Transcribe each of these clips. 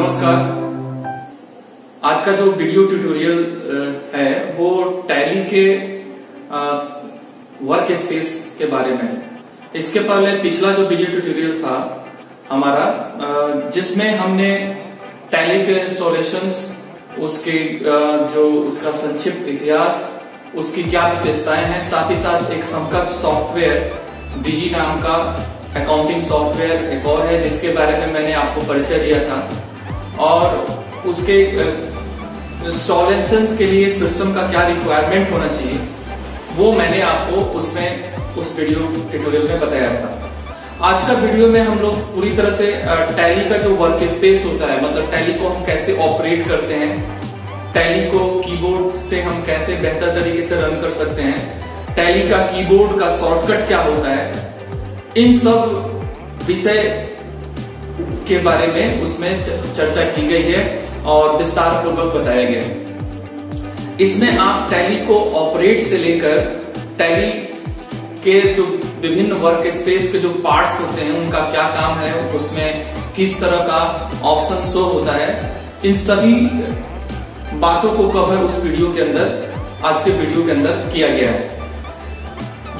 नमस्कार। आज का जो वीडियो ट्यूटोरियल है वो टैली के वर्क स्पेस के बारे में है। इसके पहले पिछला जो वीडियो ट्यूटोरियल था हमारा, जिसमें हमने टैली के इंस्टॉलेशंस, उसके जो उसका संक्षिप्त इतिहास, उसकी क्या विशेषताएं हैं, साथ ही साथ एक समकक्ष सॉफ्टवेयर बीजी नाम का अकाउंटिंग सॉफ्टवेयर एक और है जिसके बारे में मैंने आपको परिचय दिया था, और उसके इंस्टॉलेशंस के लिए सिस्टम का क्या रिक्वायरमेंट होना चाहिए वो मैंने आपको उस वीडियो ट्यूटोरियल में बताया था। आज का वीडियो में हम लोग पूरी तरह से टैली का जो वर्क स्पेस होता है, मतलब टैली को हम कैसे ऑपरेट करते हैं, टैली को कीबोर्ड से हम कैसे बेहतर तरीके से रन कर सकते हैं, टैली का कीबोर्ड का शॉर्टकट क्या होता है, इन सब विषय के बारे में उसमें चर्चा की गई है और विस्तार पूर्वक बताया गया है। इसमें आप टैली को ऑपरेट से लेकर टैली के जो विभिन्न वर्क स्पेस के जो पार्ट्स होते हैं उनका क्या काम है, उसमें किस तरह का ऑप्शन शो होता है, इन सभी बातों को कवर उस वीडियो के अंदर, आज के वीडियो के अंदर किया गया है।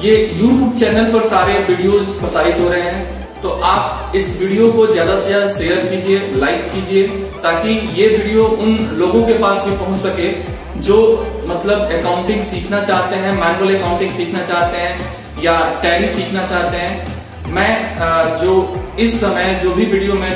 ये YouTube चैनल पर सारे वीडियोज प्रसारित हो रहे हैं, तो आप इस वीडियो को ज्यादा से ज्यादा शेयर कीजिए, लाइक कीजिए, ताकि ये वीडियो उन लोगों के पास भी पहुंच सके जो मतलब अकाउंटिंग सीखना चाहते हैं, मैनुअल अकाउंटिंग सीखना चाहते हैं या टैली सीखना चाहते हैं। मैं जो इस समय जो भी वीडियो मैं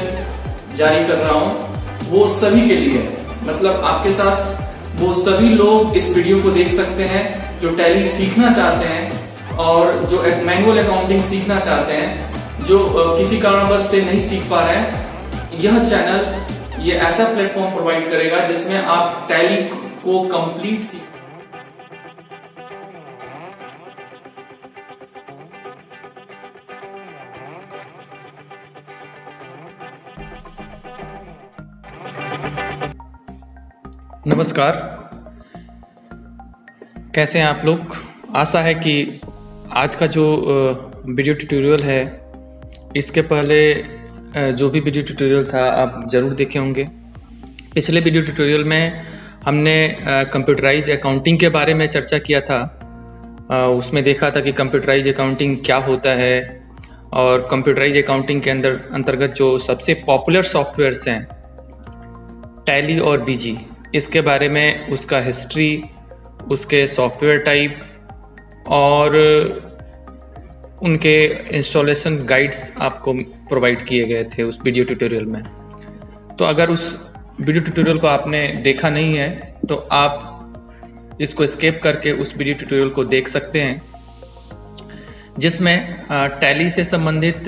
जारी कर रहा हूं वो सभी के लिए, मतलब आपके साथ वो सभी लोग इस वीडियो को देख सकते हैं जो टैली सीखना चाहते हैं और जो मैनुअल अकाउंटिंग सीखना चाहते हैं, जो किसी कारणवश से नहीं सीख पा रहे हैं। यह चैनल ये ऐसा प्लेटफॉर्म प्रोवाइड करेगा जिसमें आप टैली को कंप्लीट सीख सकते हैं। नमस्कार, कैसे हैं आप लोग। आशा है कि आज का जो वीडियो ट्यूटोरियल है, इसके पहले जो भी वीडियो ट्यूटोरियल था आप ज़रूर देखे होंगे। पिछले वीडियो ट्यूटोरियल में हमने कंप्यूटराइज अकाउंटिंग के बारे में चर्चा किया था। उसमें देखा था कि कंप्यूटराइज अकाउंटिंग क्या होता है, और कंप्यूटराइज अकाउंटिंग के अंतर्गत जो सबसे पॉपुलर सॉफ्टवेयर्स हैं टैली और बीजी, इसके बारे में, उसका हिस्ट्री, उसके सॉफ्टवेयर टाइप और उनके इंस्टॉलेशन गाइड्स आपको प्रोवाइड किए गए थे उस वीडियो ट्यूटोरियल में। तो अगर उस वीडियो ट्यूटोरियल को आपने देखा नहीं है तो आप इसको स्किप करके उस वीडियो ट्यूटोरियल को देख सकते हैं, जिसमें टैली से संबंधित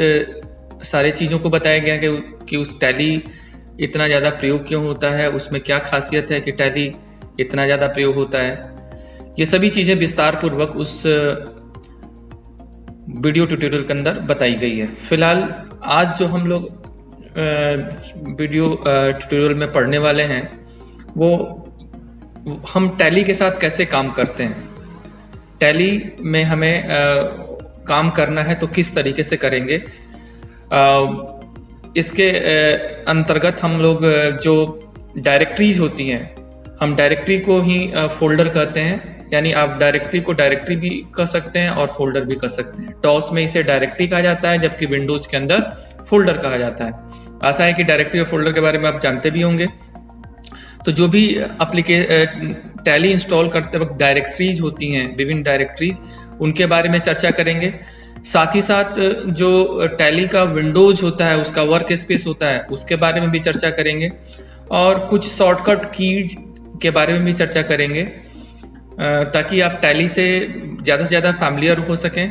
सारी चीज़ों को बताया गया कि उस टैली इतना ज़्यादा प्रयोग क्यों होता है, उसमें क्या खासियत है कि टैली इतना ज़्यादा प्रयोग होता है। ये सभी चीज़ें विस्तार पूर्वक उस वीडियो ट्यूटोरियल के अंदर बताई गई है। फिलहाल आज जो हम लोग वीडियो ट्यूटोरियल में पढ़ने वाले हैं वो हम टैली के साथ कैसे काम करते हैं, टैली में हमें काम करना है तो किस तरीके से करेंगे। इसके अंतर्गत हम लोग जो डायरेक्टरीज होती हैं, हम डायरेक्टरी को ही फोल्डर कहते हैं, यानी आप डायरेक्टरी को डायरेक्टरी भी कह सकते हैं और फोल्डर भी कह सकते हैं। डॉस में इसे डायरेक्टरी कहा जाता है, जबकि विंडोज के अंदर फोल्डर कहा जाता है। आशा है कि डायरेक्टरी और फोल्डर के बारे में आप जानते भी होंगे। तो जो भी टैली इंस्टॉल करते वक्त डायरेक्टरीज होती हैं, विभिन्न डायरेक्टरीज, उनके बारे में चर्चा करेंगे। साथ ही साथ जो टैली का विंडोज होता है, उसका वर्क स्पेस होता है, उसके बारे में भी चर्चा करेंगे, और कुछ शॉर्टकट कीज के बारे में भी चर्चा करेंगे, ताकि आप टैली से ज़्यादा से ज़्यादा फैमिलियर हो सकें।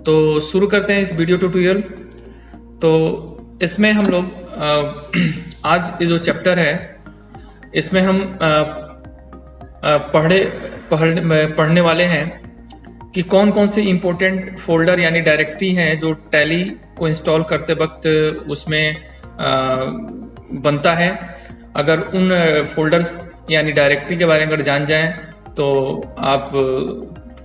तो शुरू करते हैं इस वीडियो ट्यूटोरियल। तो इसमें हम लोग आज ये जो चैप्टर है इसमें हम पढ़ने वाले हैं कि कौन कौन से इम्पोर्टेंट फोल्डर यानी डायरेक्टरी हैं जो टैली को इंस्टॉल करते वक्त उसमें बनता है। अगर उन फोल्डर्स यानी डायरेक्टरी के बारे में अगर जान जाएं तो आप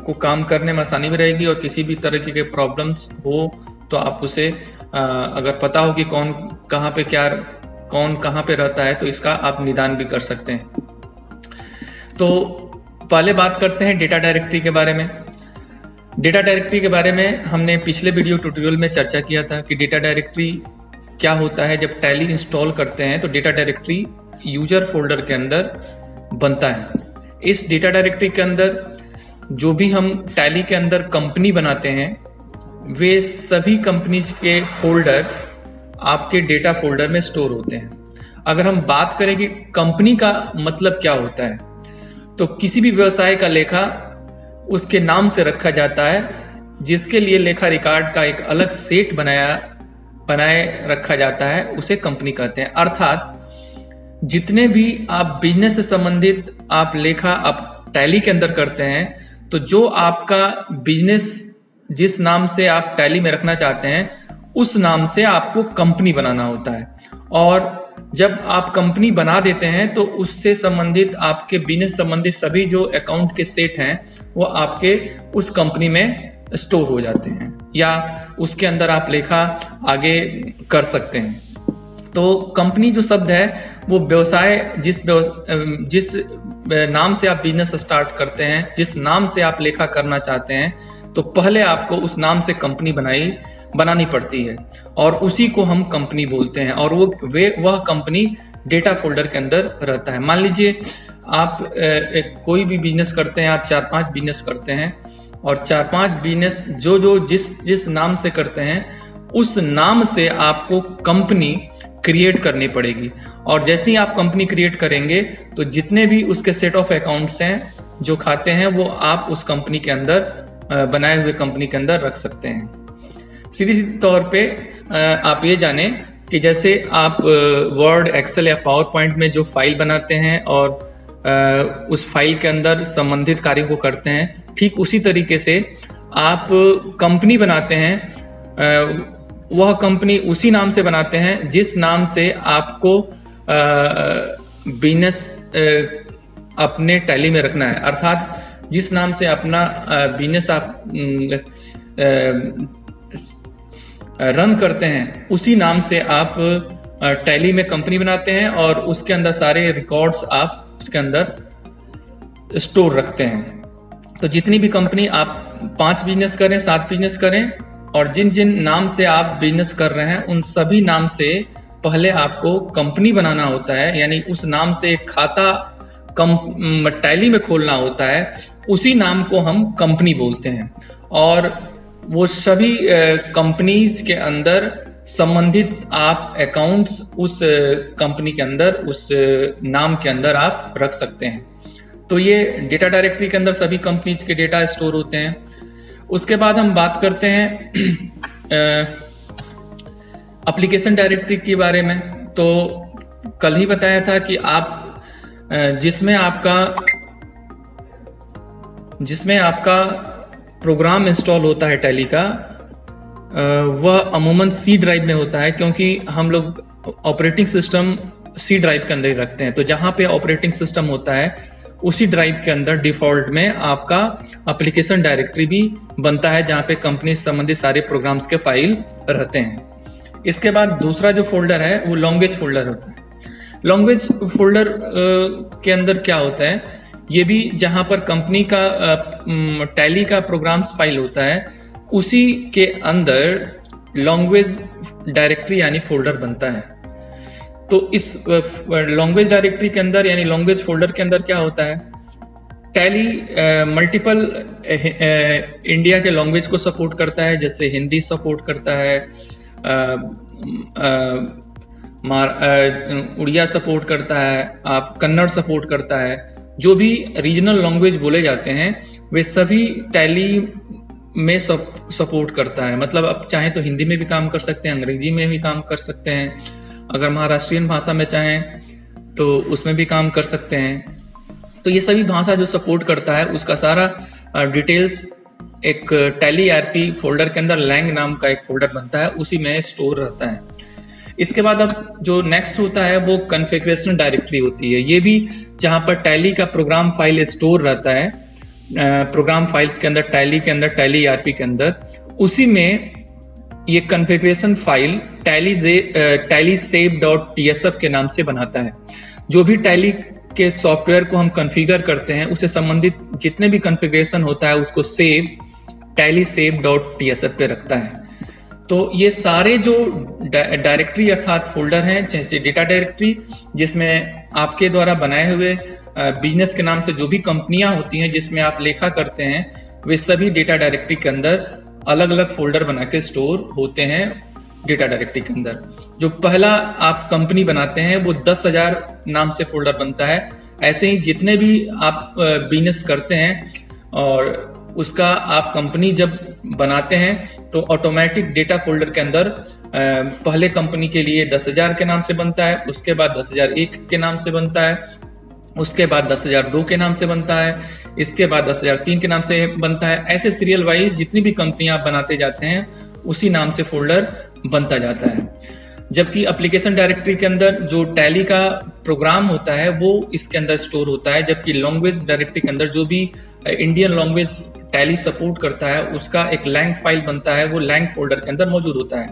को काम करने में आसानी भी रहेगी, और किसी भी तरह के प्रॉब्लम्स हो तो आप उसे अगर पता हो कि कौन कहाँ पे क्या कौन कहाँ पे रहता है, तो इसका आप निदान भी कर सकते हैं। तो पहले बात करते हैं डेटा डायरेक्टरी के बारे में। डेटा डायरेक्टरी के बारे में हमने पिछले वीडियो ट्यूटोरियल में चर्चा किया था कि डेटा डायरेक्टरी क्या होता है। जब टैली इंस्टॉल करते हैं तो डेटा डायरेक्टरी यूजर फोल्डर के अंदर बनता है। इस डेटा डायरेक्टरी के अंदर जो भी हम टैली के अंदर कंपनी बनाते हैं, वे सभी कंपनीज के फोल्डर आपके डेटा फोल्डर में स्टोर होते हैं। अगर हम बात करें कि कंपनी का मतलब क्या होता है, तो किसी भी व्यवसाय का लेखा उसके नाम से रखा जाता है, जिसके लिए लेखा रिकॉर्ड का एक अलग सेट बनाए रखा जाता है, उसे कंपनी कहते हैं। अर्थात जितने भी आप बिजनेस से संबंधित आप लेखा आप टैली के अंदर करते हैं, तो जो आपका बिजनेस जिस नाम से आप टैली में रखना चाहते हैं, उस नाम से आपको कंपनी बनाना होता है। और जब आप कंपनी बना देते हैं तो उससे संबंधित आपके बिजनेस संबंधित सभी जो अकाउंट के सेट हैं वो आपके उस कंपनी में स्टोर हो जाते हैं, या उसके अंदर आप लेखा आगे कर सकते हैं। तो कंपनी जो शब्द है वो व्यवसाय जिस नाम से आप बिजनेस स्टार्ट करते हैं, जिस नाम से आप लेखा करना चाहते हैं, तो पहले आपको उस नाम से कंपनी बनानी पड़ती है और उसी को हम कंपनी बोलते हैं। और वह कंपनी डेटा फोल्डर के अंदर रहता है। मान लीजिए आप कोई भी बिजनेस करते हैं, आप 4-5 बिजनेस करते हैं और 4-5 बिजनेस जिस नाम से करते हैं, उस नाम से आपको कंपनी क्रिएट करनी पड़ेगी। और जैसे ही आप कंपनी क्रिएट करेंगे तो जितने भी उसके सेट ऑफ अकाउंट्स हैं जो खाते हैं, वो आप उस कंपनी के अंदर बनाए हुए कंपनी के अंदर रख सकते हैं। सीधी तौर पे आप ये जाने कि जैसे आप वर्ड, एक्सेल या पावर पॉइंट में जो फाइल बनाते हैं और उस फाइल के अंदर संबंधित कार्यों को करते हैं, ठीक उसी तरीके से आप कंपनी बनाते हैं। वह कंपनी उसी नाम से बनाते हैं जिस नाम से आपको बिजनेस अपने टैली में रखना है। अर्थात जिस नाम से अपना बिजनेस आप रन करते हैं, उसी नाम से आप टैली में कंपनी बनाते हैं और उसके अंदर सारे रिकॉर्ड्स आप उसके अंदर स्टोर रखते हैं। तो जितनी भी कंपनी आप 5 बिजनेस करें, 7 बिजनेस करें, और जिन जिन नाम से आप बिजनेस कर रहे हैं, उन सभी नाम से पहले आपको कंपनी बनाना होता है। यानी उस नाम से एक खाता टैली में खोलना होता है, उसी नाम को हम कंपनी बोलते हैं। और वो सभी कंपनीज के अंदर संबंधित आप अकाउंट्स उस कंपनी के अंदर, उस नाम के अंदर आप रख सकते हैं। तो ये डेटा डायरेक्टरी के अंदर सभी कंपनीज के डेटा स्टोर होते हैं। उसके बाद हम बात करते हैं एप्लीकेशन डायरेक्टरी के बारे में। तो कल ही बताया था कि आप जिसमें आपका प्रोग्राम इंस्टॉल होता है टैली का, वह अमूमन सी ड्राइव में होता है, क्योंकि हम लोग ऑपरेटिंग सिस्टम सी ड्राइव के अंदर ही रखते हैं। तो जहाँ पे ऑपरेटिंग सिस्टम होता है, उसी ड्राइव के अंदर डिफॉल्ट में आपका एप्लीकेशन डायरेक्टरी भी बनता है, जहाँ पे कंपनी से संबंधित सारे प्रोग्राम्स के फाइल रहते हैं। इसके बाद दूसरा जो फोल्डर है वो लैंग्वेज फोल्डर होता है। लैंग्वेज फोल्डर के अंदर क्या होता है, ये भी जहाँ पर कंपनी का टैली का प्रोग्राम्स फाइल होता है, उसी के अंदर लैंग्वेज डायरेक्टरी यानी फोल्डर बनता है। तो इस लैंग्वेज डायरेक्टरी के अंदर यानी लैंग्वेज फोल्डर के अंदर क्या होता है, टैली मल्टीपल इंडिया के लैंग्वेज को सपोर्ट करता है। जैसे हिंदी सपोर्ट करता है, उड़िया सपोर्ट करता है, आप कन्नड़ सपोर्ट करता है। जो भी रीजनल लैंग्वेज बोले जाते हैं वे सभी टैली में सपोर्ट करता है। मतलब आप चाहें तो हिंदी में भी काम कर सकते हैं, अंग्रेजी में भी काम कर सकते हैं, अगर महाराष्ट्रियन भाषा में चाहें तो उसमें भी काम कर सकते हैं। तो ये सभी भाषा जो सपोर्ट करता है उसका सारा डिटेल्स एक टैली आरपी फोल्डर के अंदर लैंग नाम का एक फोल्डर बनता है, उसी में स्टोर रहता है। इसके बाद अब जो नेक्स्ट होता है वो कॉन्फ़िगरेशन डायरेक्टरी होती है। ये भी जहां पर टैली का प्रोग्राम फाइल स्टोर रहता है, प्रोग्राम फाइल्स के अंदर, टैली के अंदर, टैली आरपी के अंदर, उसी में ये कॉन्फ़िगरेशन फाइल टैली save.tsf के नाम से बनाता है। जो भी टैली के सॉफ्टवेयर को हम कॉन्फ़िगर करते हैं उससे संबंधित जितने भी कॉन्फ़िगरेशन होता है उसको सेव टैली save.tsf पे रखता है। तो ये सारे जो डायरेक्टरी अर्थात फोल्डर हैं, जैसे डेटा डायरेक्टरी जिसमें आपके द्वारा बनाए हुए बिजनेस के नाम से जो भी कंपनियां होती हैं जिसमें आप लेखा करते हैं, वे सभी डेटा डायरेक्टरी के अंदर अलग अलग फोल्डर बना के स्टोर होते हैं डेटा डायरेक्टरी के अंदर। जो पहला आप कंपनी बनाते हैं वो 10,000 नाम से फोल्डर बनता है। ऐसे ही जितने भी आप बिजनेस करते हैं और उसका आप कंपनी जब बनाते हैं तो ऑटोमेटिक डेटा फोल्डर के अंदर पहले कंपनी के लिए 10,000 के नाम से बनता है, उसके बाद 10,001 के नाम से बनता है, उसके बाद 10,002 के नाम से बनता है, इसके बाद 10,003 के नाम से बनता है। ऐसे सीरियल वाइज जितनी भी कंपनियां आप बनाते जाते हैं उसी नाम से फोल्डर बनता जाता है। जबकि एप्लीकेशन डायरेक्टरी के अंदर जो टैली का प्रोग्राम होता है वो इसके अंदर स्टोर होता है, जबकि लैंग्वेज डायरेक्टरी के अंदर जो भी इंडियन लैंग्वेज टैली सपोर्ट करता है उसका एक लैंग फाइल बनता है, वो लैंग फोल्डर के अंदर मौजूद होता है।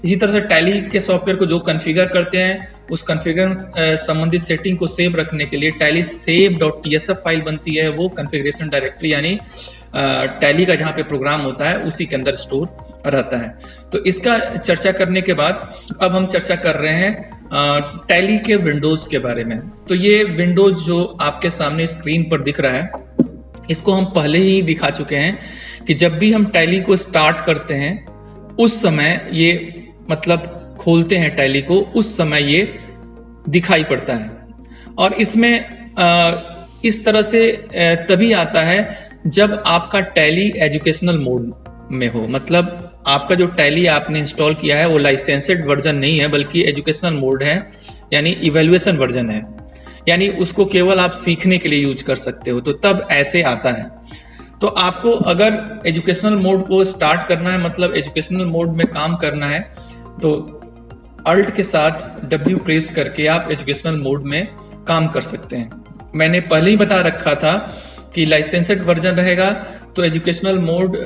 इसी तरह से टैली के सॉफ्टवेयर को जो कॉन्फ़िगर करते हैं उस कॉन्फ़िगरेशन संबंधित सेटिंग को सेव रखने के लिए टैली save.tsf फाइल बनती है, वो कॉन्फ़िगरेशन डायरेक्टरी यानी टैली का जहाँ पे प्रोग्राम होता है उसी के अंदर स्टोर रहता है। तो इसका चर्चा करने के बाद अब हम चर्चा कर रहे हैं टैली के विंडोज के बारे में। तो ये विंडोज जो आपके सामने स्क्रीन पर दिख रहा है इसको हम पहले ही दिखा चुके हैं कि जब भी हम टैली को स्टार्ट करते हैं उस समय ये मतलब खोलते हैं टैली को, उस समय ये दिखाई पड़ता है। और इसमें इस तरह से तभी आता है जब आपका टैली एजुकेशनल मोड में हो, मतलब आपका जो टैली आपने इंस्टॉल किया है वो लाइसेंसेड वर्जन नहीं है बल्कि एजुकेशनल मोड है, यानी इवैल्यूएशन वर्जन है, यानी उसको केवल आप सीखने के लिए यूज कर सकते हो, तो तब ऐसे आता है। तो आपको अगर एजुकेशनल मोड को स्टार्ट करना है, मतलब एजुकेशनल मोड में काम करना है, तो अल्ट के साथ W प्रेस करके आप एजुकेशनल मोड में काम कर सकते हैं। मैंने पहले ही बता रखा था कि लाइसेंसेड वर्जन रहेगा तो एजुकेशनल मोड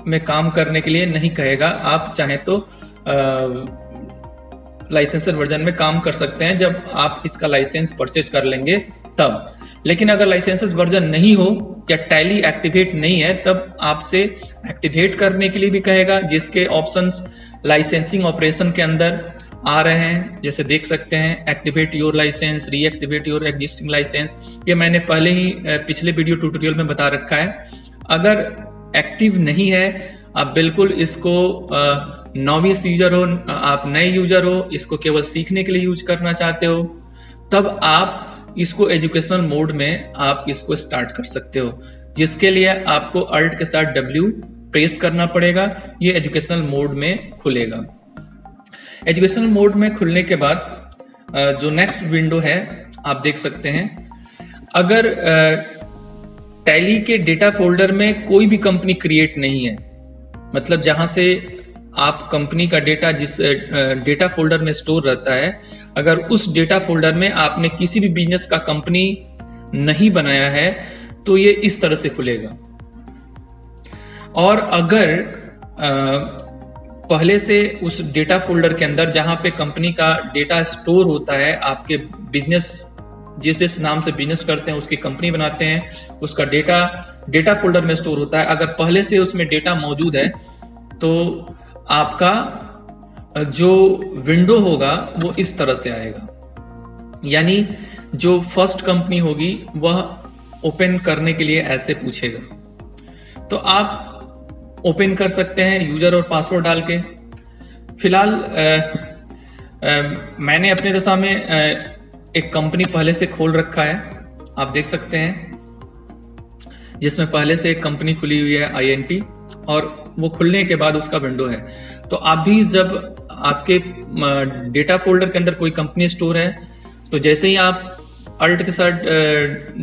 में काम करने के लिए नहीं कहेगा, आप चाहे तो लाइसेंसर वर्जन में काम कर सकते हैं जब आप इसका लाइसेंस परचेज कर लेंगे तब। लेकिन अगर लाइसेंसेस वर्जन नहीं हो या टैली एक्टिवेट नहीं है तब आपसे एक्टिवेट करने के लिए भी कहेगा, जिसके ऑप्शंस लाइसेंसिंग ऑपरेशन के अंदर आ रहे हैं, जैसे देख सकते हैं activate your licence, reactivate your existing licence. ये मैंने पहले ही पिछले वीडियो ट्यूटोरियल में बता रखा है। अगर एक्टिव नहीं है, आप बिल्कुल इसको नॉविस यूजर हो, आप नए यूजर हो, इसको केवल सीखने के लिए यूज करना चाहते हो, तब आप इसको एजुकेशनल मोड में आप इसको स्टार्ट कर सकते हो, जिसके लिए आपको अल्ट के साथ W प्रेस करना पड़ेगा। ये एजुकेशनल मोड में खुलेगा। एजुकेशनल मोड में खुलने के बाद जो नेक्स्ट विंडो है आप देख सकते हैं, अगर टैली के डेटा फोल्डर में कोई भी कंपनी क्रिएट नहीं है, मतलब जहां से आप कंपनी का डेटा जिस डेटा फोल्डर में स्टोर रहता है, अगर उस डेटा फोल्डर में आपने किसी भी बिजनेस का कंपनी नहीं बनाया है तो ये इस तरह से खुलेगा। और अगर पहले से उस डेटा फोल्डर के अंदर जहां पे कंपनी का डेटा स्टोर होता है, आपके बिजनेस जिस नाम से बिजनेस करते हैं उसकी कंपनी बनाते हैं, उसका डेटा फोल्डर में स्टोर होता है, अगर पहले से उसमें डेटा मौजूद है तो आपका जो विंडो होगा वो इस तरह से आएगा। यानी जो फर्स्ट कंपनी होगी वह ओपन करने के लिए ऐसे पूछेगा, तो आप ओपन कर सकते हैं यूजर और पासवर्ड डाल के। फिलहाल मैंने अपने दशा में एक कंपनी पहले से खोल रखा है, आप देख सकते हैं, जिसमें पहले से एक कंपनी खुली हुई है INT, और वो खुलने के बाद उसका विंडो है। तो आप भी जब आपके डेटा फोल्डर के अंदर कोई कंपनी स्टोर है तो जैसे ही आप अल्ट के साथ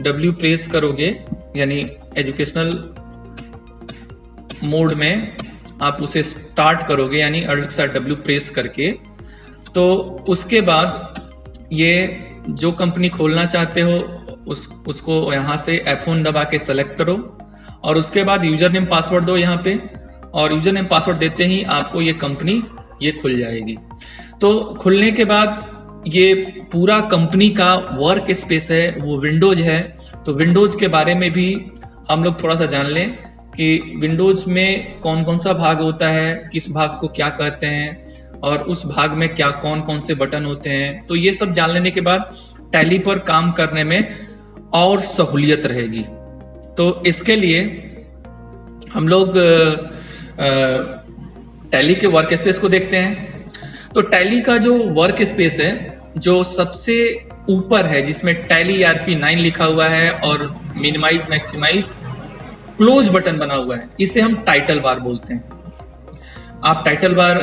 W प्रेस करोगे, यानी एजुकेशनल मोड में आप उसे स्टार्ट करोगे, यानी अल्ट के साथ W प्रेस करके, तो उसके बाद ये जो कंपनी खोलना चाहते हो उसको यहाँ से F1 दबा के सेलेक्ट करो और उसके बाद यूजर नेम पासवर्ड दो यहाँ पे, और यूजर नेम पासवर्ड देते ही आपको ये कंपनी ये खुल जाएगी। तो खुलने के बाद ये पूरा कंपनी का वर्क स्पेस है वो विंडोज है। तो विंडोज के बारे में भी हम लोग थोड़ा सा जान लें कि विंडोज में कौन कौन सा भाग होता है, किस भाग को क्या कहते हैं और उस भाग में क्या कौन कौन से बटन होते हैं। तो ये सब जान लेने के बाद टैली पर काम करने में और सहूलियत रहेगी। तो इसके लिए हम लोग टैली के वर्क स्पेस को देखते हैं। तो टैली का जो वर्क स्पेस है जो सबसे ऊपर है, जिसमें टैली ERP 9 लिखा हुआ है और मिनिमाइज मैक्सिमाइज क्लोज बटन बना हुआ है, इसे हम टाइटल बार बोलते हैं। आप टाइटल बार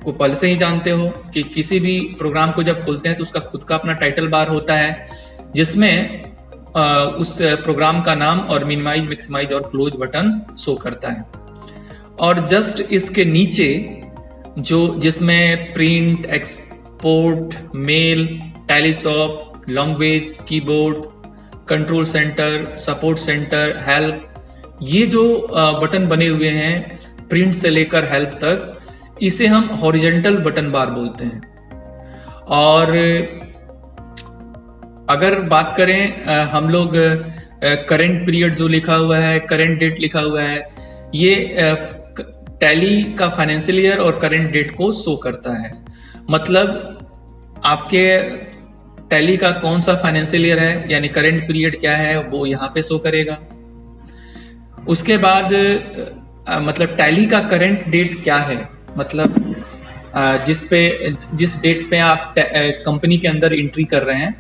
को पहले से ही जानते हो कि किसी भी प्रोग्राम को जब खोलते हैं तो उसका खुद का अपना टाइटल बार होता है, जिसमें उस प्रोग्राम का नाम और मिनिमाइज मैक्सिमाइज और क्लोज बटन शो करता है। और जस्ट इसके नीचे जिसमें print, export, mail, Tallysoft, language, keyboard, control center, support center, help, ये जो बटन बने हुए हैं प्रिंट से लेकर हेल्प तक, इसे हम हॉरिजॉन्टल बटन बार बोलते हैं। और अगर बात करें हम लोग करंट पीरियड जो लिखा हुआ है, करंट डेट लिखा हुआ है, ये टैली का फाइनेंशियल ईयर और करंट डेट को शो करता है। मतलब आपके टैली का कौन सा फाइनेंशियल ईयर है यानी करंट पीरियड क्या है वो यहाँ पे शो करेगा। उसके बाद मतलब टैली का करंट डेट क्या है, मतलब जिस डेट पे आप कंपनी के अंदर एंट्री कर रहे हैं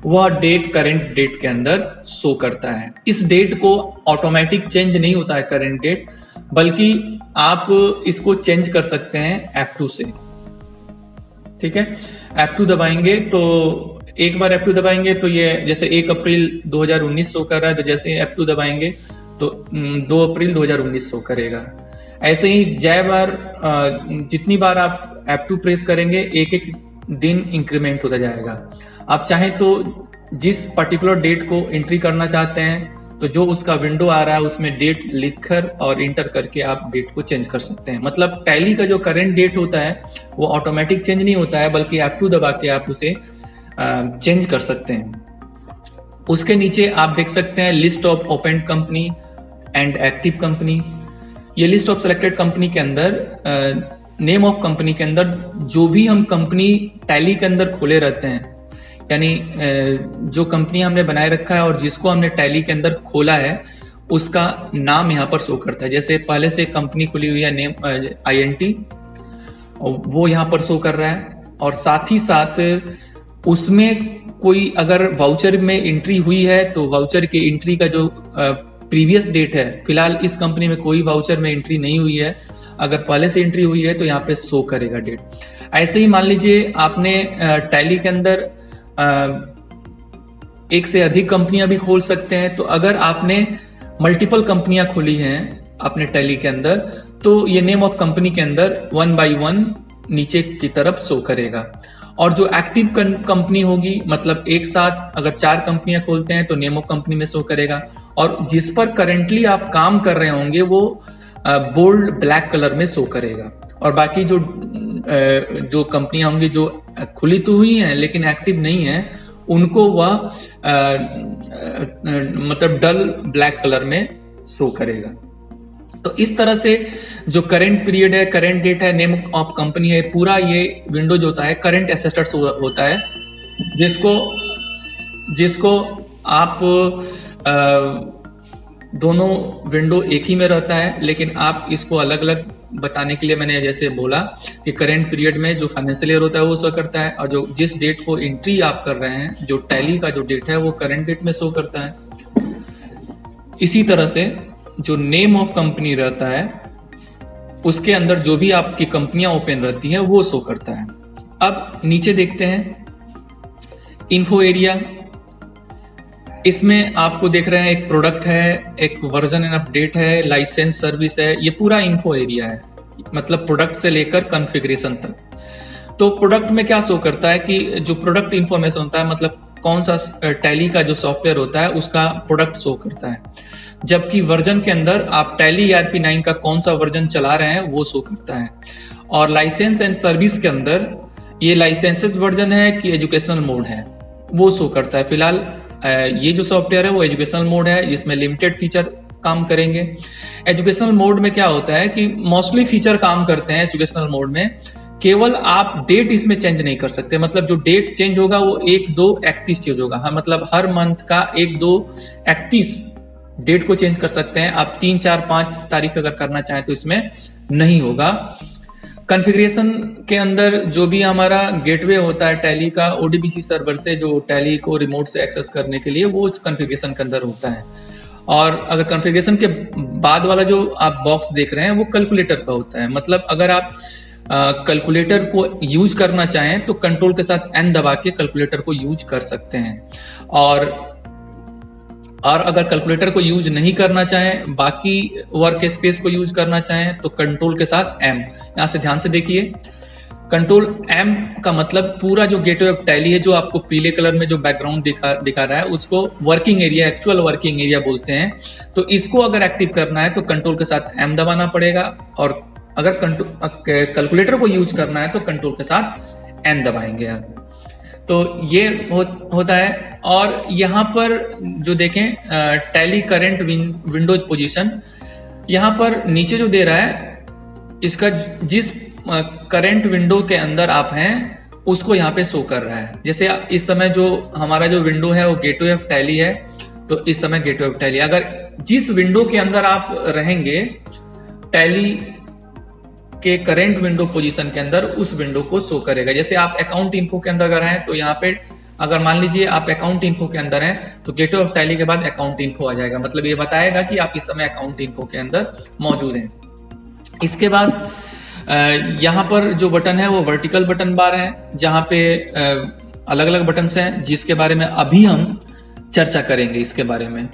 वह डेट करंट डेट के अंदर शो करता है। इस डेट को ऑटोमेटिक चेंज नहीं होता है करंट डेट, बल्कि आप इसको चेंज कर सकते हैं F2 से। ठीक है, F2 दबाएंगे तो एक बार F2 दबाएंगे तो ये जैसे 1 अप्रैल 2019 शो कर रहा है, तो जैसे F2 दबाएंगे तो 2 अप्रैल 2019 शो करेगा। ऐसे ही जितनी बार आप F2 प्रेस करेंगे एक एक दिन इंक्रीमेंट होता जाएगा। आप चाहें तो जिस पर्टिकुलर डेट को एंट्री करना चाहते हैं तो जो उसका विंडो आ रहा है उसमें डेट लिखकर और इंटर करके आप डेट को चेंज कर सकते हैं। मतलब टैली का जो करंट डेट होता है वो ऑटोमेटिक चेंज नहीं होता है, बल्कि F2 दबा के आप उसे चेंज कर सकते हैं। उसके नीचे आप देख सकते हैं list of open company and active company. ये लिस्ट ऑफ सिलेक्टेड कंपनी के अंदर नेम ऑफ कंपनी के अंदर जो भी हम कंपनी टैली के अंदर खोले रहते हैं, यानी जो कंपनी हमने बनाए रखा है और जिसको हमने टैली के अंदर खोला है उसका नाम यहाँ पर शो करता है। जैसे पहले से कंपनी खुली हुई है नेम INT, वो यहाँ पर शो कर रहा है। और साथ ही साथ उसमें कोई अगर वाउचर में एंट्री हुई है तो वाउचर के एंट्री का जो प्रीवियस डेट है, फिलहाल इस कंपनी में कोई वाउचर में एंट्री नहीं हुई है, अगर पहले से एंट्री हुई है तो यहाँ पे शो करेगा डेट। ऐसे ही मान लीजिए आपने टैली के अंदर एक से अधिक कंपनियां भी खोल सकते हैं। तो अगर आपने मल्टीपल कंपनियां खोली हैं अपने टैली के अंदर तो ये नेम ऑफ कंपनी के अंदर 1 by 1 नीचे की तरफ शो करेगा। और जो एक्टिव कंपनी होगी, मतलब एक साथ अगर 4 कंपनियां खोलते हैं तो नेम ऑफ कंपनी में शो करेगा। और जिस पर करेंटली आप काम कर रहे होंगे वो बोल्ड ब्लैक कलर में शो करेगा। और बाकी जो कंपनियां होंगी जो खुली तो हुई हैं लेकिन एक्टिव नहीं है, उनको वह मतलब डल ब्लैक कलर में शो करेगा। तो इस तरह से जो करंट पीरियड है, करंट डेट है, नेम ऑफ कंपनी है, पूरा ये विंडो जो होता है करंट एसेट्स होता है, जिसको आप दोनों विंडो एक ही में रहता है, लेकिन आप इसको अलग अलग बताने के लिए मैंने जैसे बोला कि करंट पीरियड में जो फाइनेंशियल ईयर होता है वो शो करता है, और जो जिस डेट को एंट्री आप कर रहे हैं, जो टैली का जो डेट है वो करंट डेट में शो करता है। इसी तरह से जो नेम ऑफ कंपनी रहता है उसके अंदर जो भी आपकी कंपनियां ओपन रहती हैं वो शो करता है। अब नीचे देखते हैं इन्फो एरिया। इसमें आपको देख रहे हैं एक प्रोडक्ट है, एक वर्जन एंड अपडेट है, लाइसेंस सर्विस है, ये पूरा इन्फो एरिया है, मतलब प्रोडक्ट से लेकर कॉन्फ़िगरेशन तक। तो प्रोडक्ट में क्या शो करता है कि जो प्रोडक्ट इंफॉर्मेशन होता है, मतलब कौन सा टैली का जो सॉफ्टवेयर होता है उसका प्रोडक्ट शो करता है। जबकि वर्जन के अंदर आप टैली ERP 9 का कौन सा वर्जन चला रहे हैं वो शो करता है। और लाइसेंस एंड सर्विस के अंदर ये लाइसेंसेड वर्जन है कि एजुकेशनल मोड है वो शो करता है। फिलहाल ये जो सॉफ्टवेयर है वो एजुकेशनल मोड है, जिसमें लिमिटेड फीचर काम करेंगे। एजुकेशनल मोड में क्या होता है कि मोस्टली फीचर काम करते हैं एजुकेशनल मोड में, केवल आप डेट इसमें चेंज नहीं कर सकते। मतलब जो डेट चेंज होगा वो 1/2/31 चेंज होगा। हाँ, मतलब हर मंथ का 1/2/31 डेट को चेंज कर सकते हैं आप। 3, 4, 5 तारीख अगर करना चाहें तो इसमें नहीं होगा। कॉन्फ़िगरेशन के अंदर जो भी हमारा गेटवे होता है टैली का ODBC सर्वर से, जो टैली को रिमोट से एक्सेस करने के लिए, वो कॉन्फ़िगरेशन के अंदर होता है। और अगर कॉन्फ़िगरेशन के बाद वाला जो आप बॉक्स देख रहे हैं वो कैलकुलेटर का होता है। मतलब अगर आप कैलकुलेटर को यूज करना चाहें तो कंट्रोल के साथ N दबा के कैलकुलेटर को यूज कर सकते हैं। और अगर कैलकुलेटर को यूज नहीं करना चाहें, बाकी वर्क स्पेस को यूज करना चाहें तो कंट्रोल के साथ M। यहां से ध्यान से देखिए, कंट्रोल M का मतलब पूरा जो गेटवे ऑफ टैली है, जो आपको पीले कलर में जो बैकग्राउंड दिखा रहा है, उसको working area, actual working area बोलते हैं। तो इसको अगर एक्टिव करना है तो कंट्रोल के साथ M दबाना पड़ेगा, और अगर कैलकुलेटर को यूज करना है तो कंट्रोल के साथ N दबाएंगे आप। तो ये होता है। और यहाँ पर जो देखें टैली करंट विंडोज पोजीशन, यहाँ पर नीचे जो दे रहा है, इसका जिस करंट विंडो के अंदर आप हैं उसको यहाँ पे शो कर रहा है। जैसे इस समय जो हमारा जो विंडो है वो गेटवे ऑफ टैली है, तो इस समय गेटवे ऑफ टैली, अगर जिस विंडो के अंदर आप रहेंगे टैली के करंट विंडो पोजीशन के अंदर, उस विंडो को शो करेगा। जैसे आप अकाउंट इन्फो के अंदर अगर हैं तो यहाँ पे अगर मान लीजिए आप अकाउंट इन्फो के अंदर हैं तो गेटवे ऑफ टैली के बाद अकाउंट इन्फो आ जाएगा। मतलब ये बताएगा कि आप इस समय अकाउंट इन्फो के अंदर मौजूद हैं। इसके बाद यहाँ पर जो बटन है वो वर्टिकल बटन बार है, जहाँ पे अलग अलग बटन हैं जिसके बारे में अभी हम चर्चा करेंगे इसके बारे में।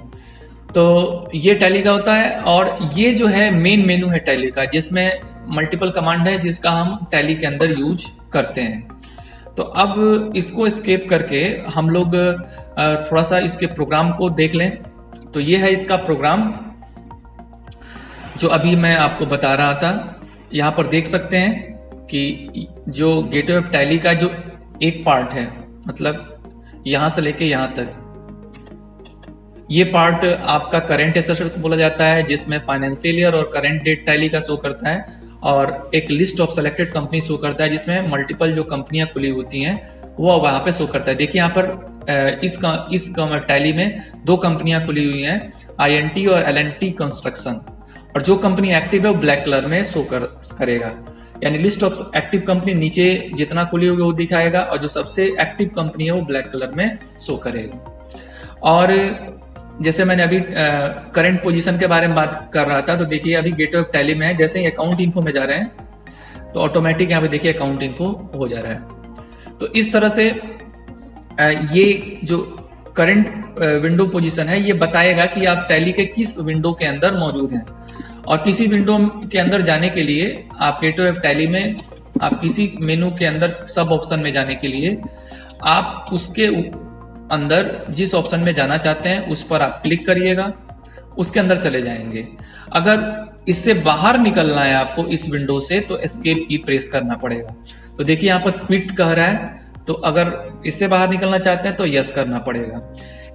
तो ये टैली का होता है। और ये जो है मेन मेनू है टैली का, जिसमें मल्टीपल कमांड है जिसका हम टैली के अंदर यूज करते हैं। तो अब इसको एस्केप करके हम लोग थोड़ा सा इसके प्रोग्राम को देख लें। तो ये है इसका प्रोग्राम जो अभी मैं आपको बता रहा था। यहाँ पर देख सकते हैं कि जो गेटवे ऑफ टैली का जो एक पार्ट है, मतलब यहाँ से लेके यहाँ तक, ये पार्ट आपका करंट एसेसर बोला जाता है, जिसमें फाइनेंशियल ईयर और करंट डेट टैली का शो करता है, और एक list of selected company show करता है जिसमें मल्टीपल जो कंपनियां खुली होती हैं वो वहां पे शो करता है। देखिए यहाँ पर इस टैली में 2 कंपनियां खुली हुई हैं, INT और L&T कंस्ट्रक्शन, और जो कंपनी एक्टिव है वो ब्लैक कलर में शो करेगा। यानी लिस्ट ऑफ एक्टिव कंपनी नीचे जितना खुली होगी वो दिखाएगा, और जो सबसे एक्टिव कंपनी है वो ब्लैक कलर में शो करेगा। और जैसे मैंने अभी करंट पोजीशन के बारे में बात कर रहा था, तो देखिए अभी गेटवे ऑफ टैली में है, जैसे ही अकाउंट इन्फो में जा रहे हैं तो ऑटोमेटिक यहाँ पे देखिए अकाउंट इन्फो हो जा रहा है। तो इस तरह से ये जो करंट विंडो पोजीशन है ये बताएगा कि आप टैली के किस विंडो के अंदर मौजूद हैं। और किसी विंडो के अंदर जाने के लिए आप गेटवे ऑफ टैली में आप किसी मेनू के अंदर सब ऑप्शन में जाने के लिए आप उसके अंदर जिस ऑप्शन में जाना चाहते हैं उस पर आप क्लिक करिएगा, उसके अंदर चले जाएंगे। अगर इससे बाहर निकलना है आपको इस विंडो से तो एस्केप की प्रेस करना पड़ेगा। तो देखिए यहाँ पर क्विट कह रहा है, तो अगर इससे बाहर निकलना चाहते हैं तो यस करना पड़ेगा।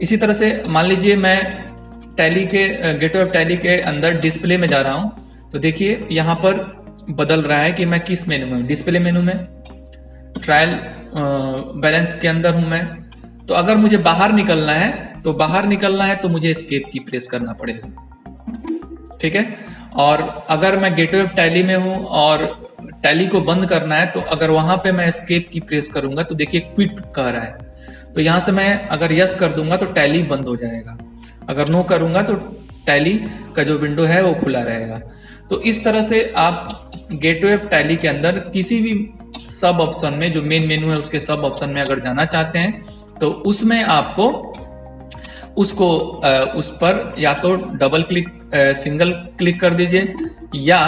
इसी तरह से मान लीजिए मैं टैली के गेटवे ऑफ टैली के अंदर डिस्प्ले में जा रहा हूं, तो देखिए यहाँ पर बदल रहा है कि मैं किस मेनू में, डिस्प्ले मेनू में, ट्रायल बैलेंस के अंदर हूं मैं। तो अगर मुझे बाहर निकलना है तो मुझे एस्केप की प्रेस करना पड़ेगा, ठीक है। और अगर मैं गेटवे ऑफ टैली में हूं और टैली को बंद करना है तो अगर वहां पे मैं एस्केप की प्रेस करूंगा तो देखिए क्विट कह रहा है। तो यहां से मैं अगर यस कर दूंगा तो टैली बंद हो जाएगा, अगर नो करूंगा तो टैली का जो विंडो है वो खुला रहेगा। तो इस तरह से आप गेटवे ऑफ टैली के अंदर किसी भी सब ऑप्शन में, जो मेन मेनू है उसके सब ऑप्शन में अगर जाना चाहते हैं तो उसमें आपको उसको उस पर या तो डबल क्लिक, सिंगल क्लिक कर दीजिए, या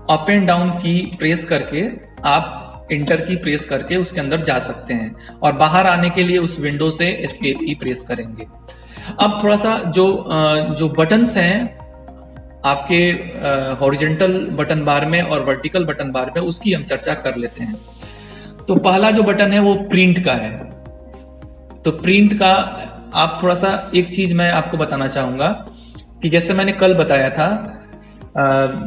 अप एंड डाउन की प्रेस करके आप इंटर की प्रेस करके उसके अंदर जा सकते हैं और बाहर आने के लिए उस विंडो से एस्केप की प्रेस करेंगे। अब थोड़ा सा जो बटन्स हैं आपके हॉरिजॉन्टल बटन बार में और वर्टिकल बटन बार में, उसकी हम चर्चा कर लेते हैं। तो पहला जो बटन है वो प्रिंट का है। तो प्रिंट का आप थोड़ा सा एक चीज मैं आपको बताना चाहूंगा कि जैसे मैंने कल बताया था,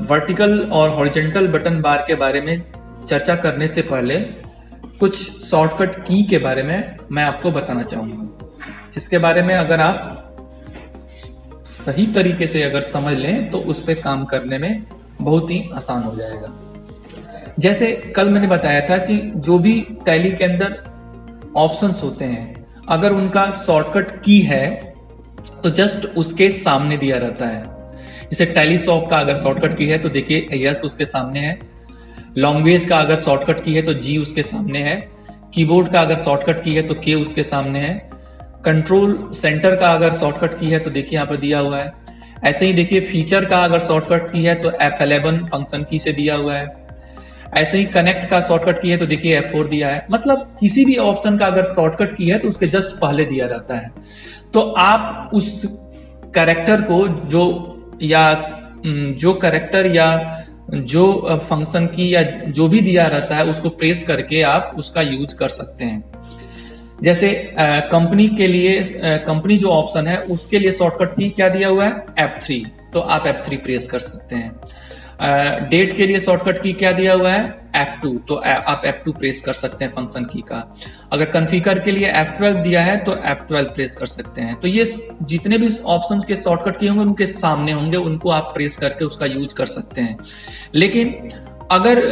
वर्टिकल और हॉरिजॉन्टल बटन बार के बारे में चर्चा करने से पहले कुछ शॉर्टकट की के बारे में मैं आपको बताना चाहूंगा, जिसके बारे में अगर आप सही तरीके से अगर समझ लें तो उस पर काम करने में बहुत ही आसान हो जाएगा। जैसे कल मैंने बताया था कि जो भी टैली के अंदर ऑप्शंस होते हैं, अगर उनका शॉर्टकट की है तो जस्ट उसके सामने दिया रहता है। जैसे टेलीसॉफ्ट का अगर शॉर्टकट की है तो देखिए यस उसके सामने है। लॉन्गवेज का अगर शॉर्टकट की है तो जी उसके सामने है। कीबोर्ड का अगर शॉर्टकट की है तो के उसके सामने है। कंट्रोल सेंटर का अगर शॉर्टकट की है तो देखिए यहाँ पर दिया हुआ है। ऐसे ही देखिए फीचर का अगर शॉर्टकट की है तो F11 फंक्शन की से दिया हुआ है। ऐसे ही कनेक्ट का शॉर्टकट की है तो देखिए F4 दिया है। मतलब किसी भी ऑप्शन का अगर शॉर्टकट की है तो उसके जस्ट पहले दिया रहता है। तो आप उस कैरेक्टर को जो कैरेक्टर या जो फंक्शन की या जो भी दिया रहता है उसको प्रेस करके आप उसका यूज कर सकते हैं। जैसे कंपनी के लिए कंपनी जो ऑप्शन है उसके लिए शॉर्टकट की क्या दिया हुआ है F3, तो आप F3 प्रेस कर सकते हैं। डेट के लिए शॉर्टकट की क्या दिया हुआ है F2, तो आप F2 प्रेस कर सकते हैं फंक्शन की का। अगर कॉन्फ़िगर के लिए F12 दिया है तो F12 प्रेस कर सकते हैं। तो ये जितने भी ऑप्शंस के शॉर्टकट किए होंगे उनके सामने होंगे, उनको आप प्रेस करके उसका यूज कर सकते हैं। लेकिन अगर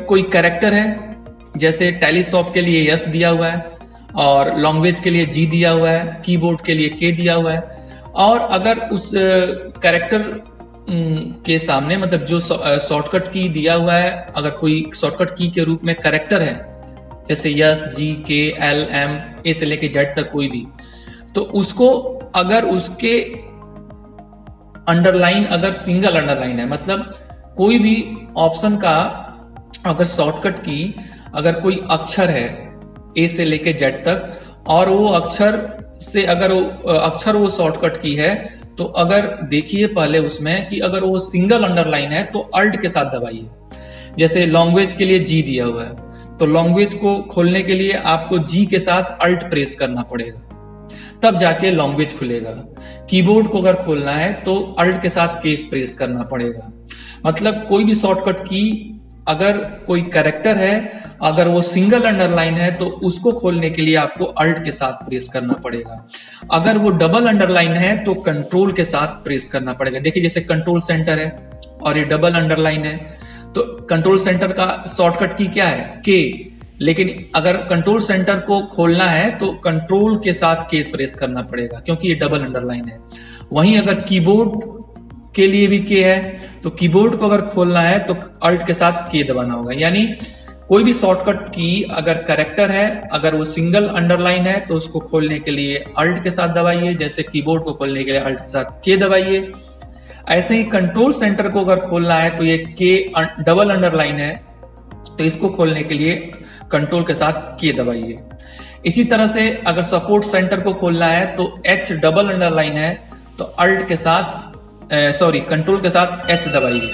कोई कैरेक्टर है, जैसे टेलीसॉफ्ट के लिए यस दिया हुआ है और लैंग्वेज के लिए जी दिया हुआ है, कीबोर्ड के लिए के दिया हुआ है, और अगर उस कैरेक्टर के सामने मतलब जो शॉर्टकट की दिया हुआ है, अगर कोई शॉर्टकट की के रूप में कैरेक्टर है जैसे यस, जी, के, एल, एम, ए से लेके जेड तक कोई भी, तो उसको अगर उसके अंडरलाइन अगर सिंगल अंडरलाइन है, मतलब कोई भी ऑप्शन का अगर शॉर्टकट की अगर कोई अक्षर है ए से लेके जेड तक और वो अक्षर से अगर वो शॉर्टकट की है, तो अगर देखिए पहले उसमें कि अगर वो सिंगल अंडरलाइन है तो अल्ट के साथ दबाइए। जैसे लैंग्वेज के लिए जी दिया हुआ है तो लैंग्वेज को खोलने के लिए आपको जी के साथ अल्ट प्रेस करना पड़ेगा, तब जाके लैंग्वेज खुलेगा। कीबोर्ड को अगर खोलना है तो अल्ट के साथ के प्रेस करना पड़ेगा। मतलब कोई भी शॉर्टकट की अगर कोई कैरेक्टर है, अगर वो सिंगल अंडरलाइन है तो उसको खोलने के लिए आपको अल्ट के साथ प्रेस करना पड़ेगा। अगर वो डबल अंडरलाइन है तो कंट्रोल के साथ प्रेस करना पड़ेगा। देखिए जैसे कंट्रोल सेंटर है और ये डबल अंडरलाइन है, तो कंट्रोल सेंटर का शॉर्टकट की क्या है के, लेकिन अगर कंट्रोल सेंटर को खोलना है तो कंट्रोल के साथ के प्रेस करना पड़ेगा क्योंकि ये डबल अंडरलाइन है। वहीं अगर कीबोर्ड के लिए भी के है तो कीबोर्ड को अगर खोलना है तो अल्ट के साथ के दबाना होगा। यानी कोई भी शॉर्टकट की अगर कैरेक्टर है, अगर वो सिंगल अंडरलाइन है तो उसको खोलने के लिए अल्ट के साथ दबाइए, जैसे कीबोर्ड को खोलने के लिए अल्ट के साथ के दबाइए। ऐसे ही कंट्रोल सेंटर को अगर खोलना है तो ये के डबल अंडरलाइन है तो इसको खोलने के लिए कंट्रोल के साथ के दबाइए। इसी तरह से अगर सपोर्ट सेंटर को खोलना है तो एच डबल अंडरलाइन है तो अल्ट के साथ कंट्रोल के साथ एच दबाइए।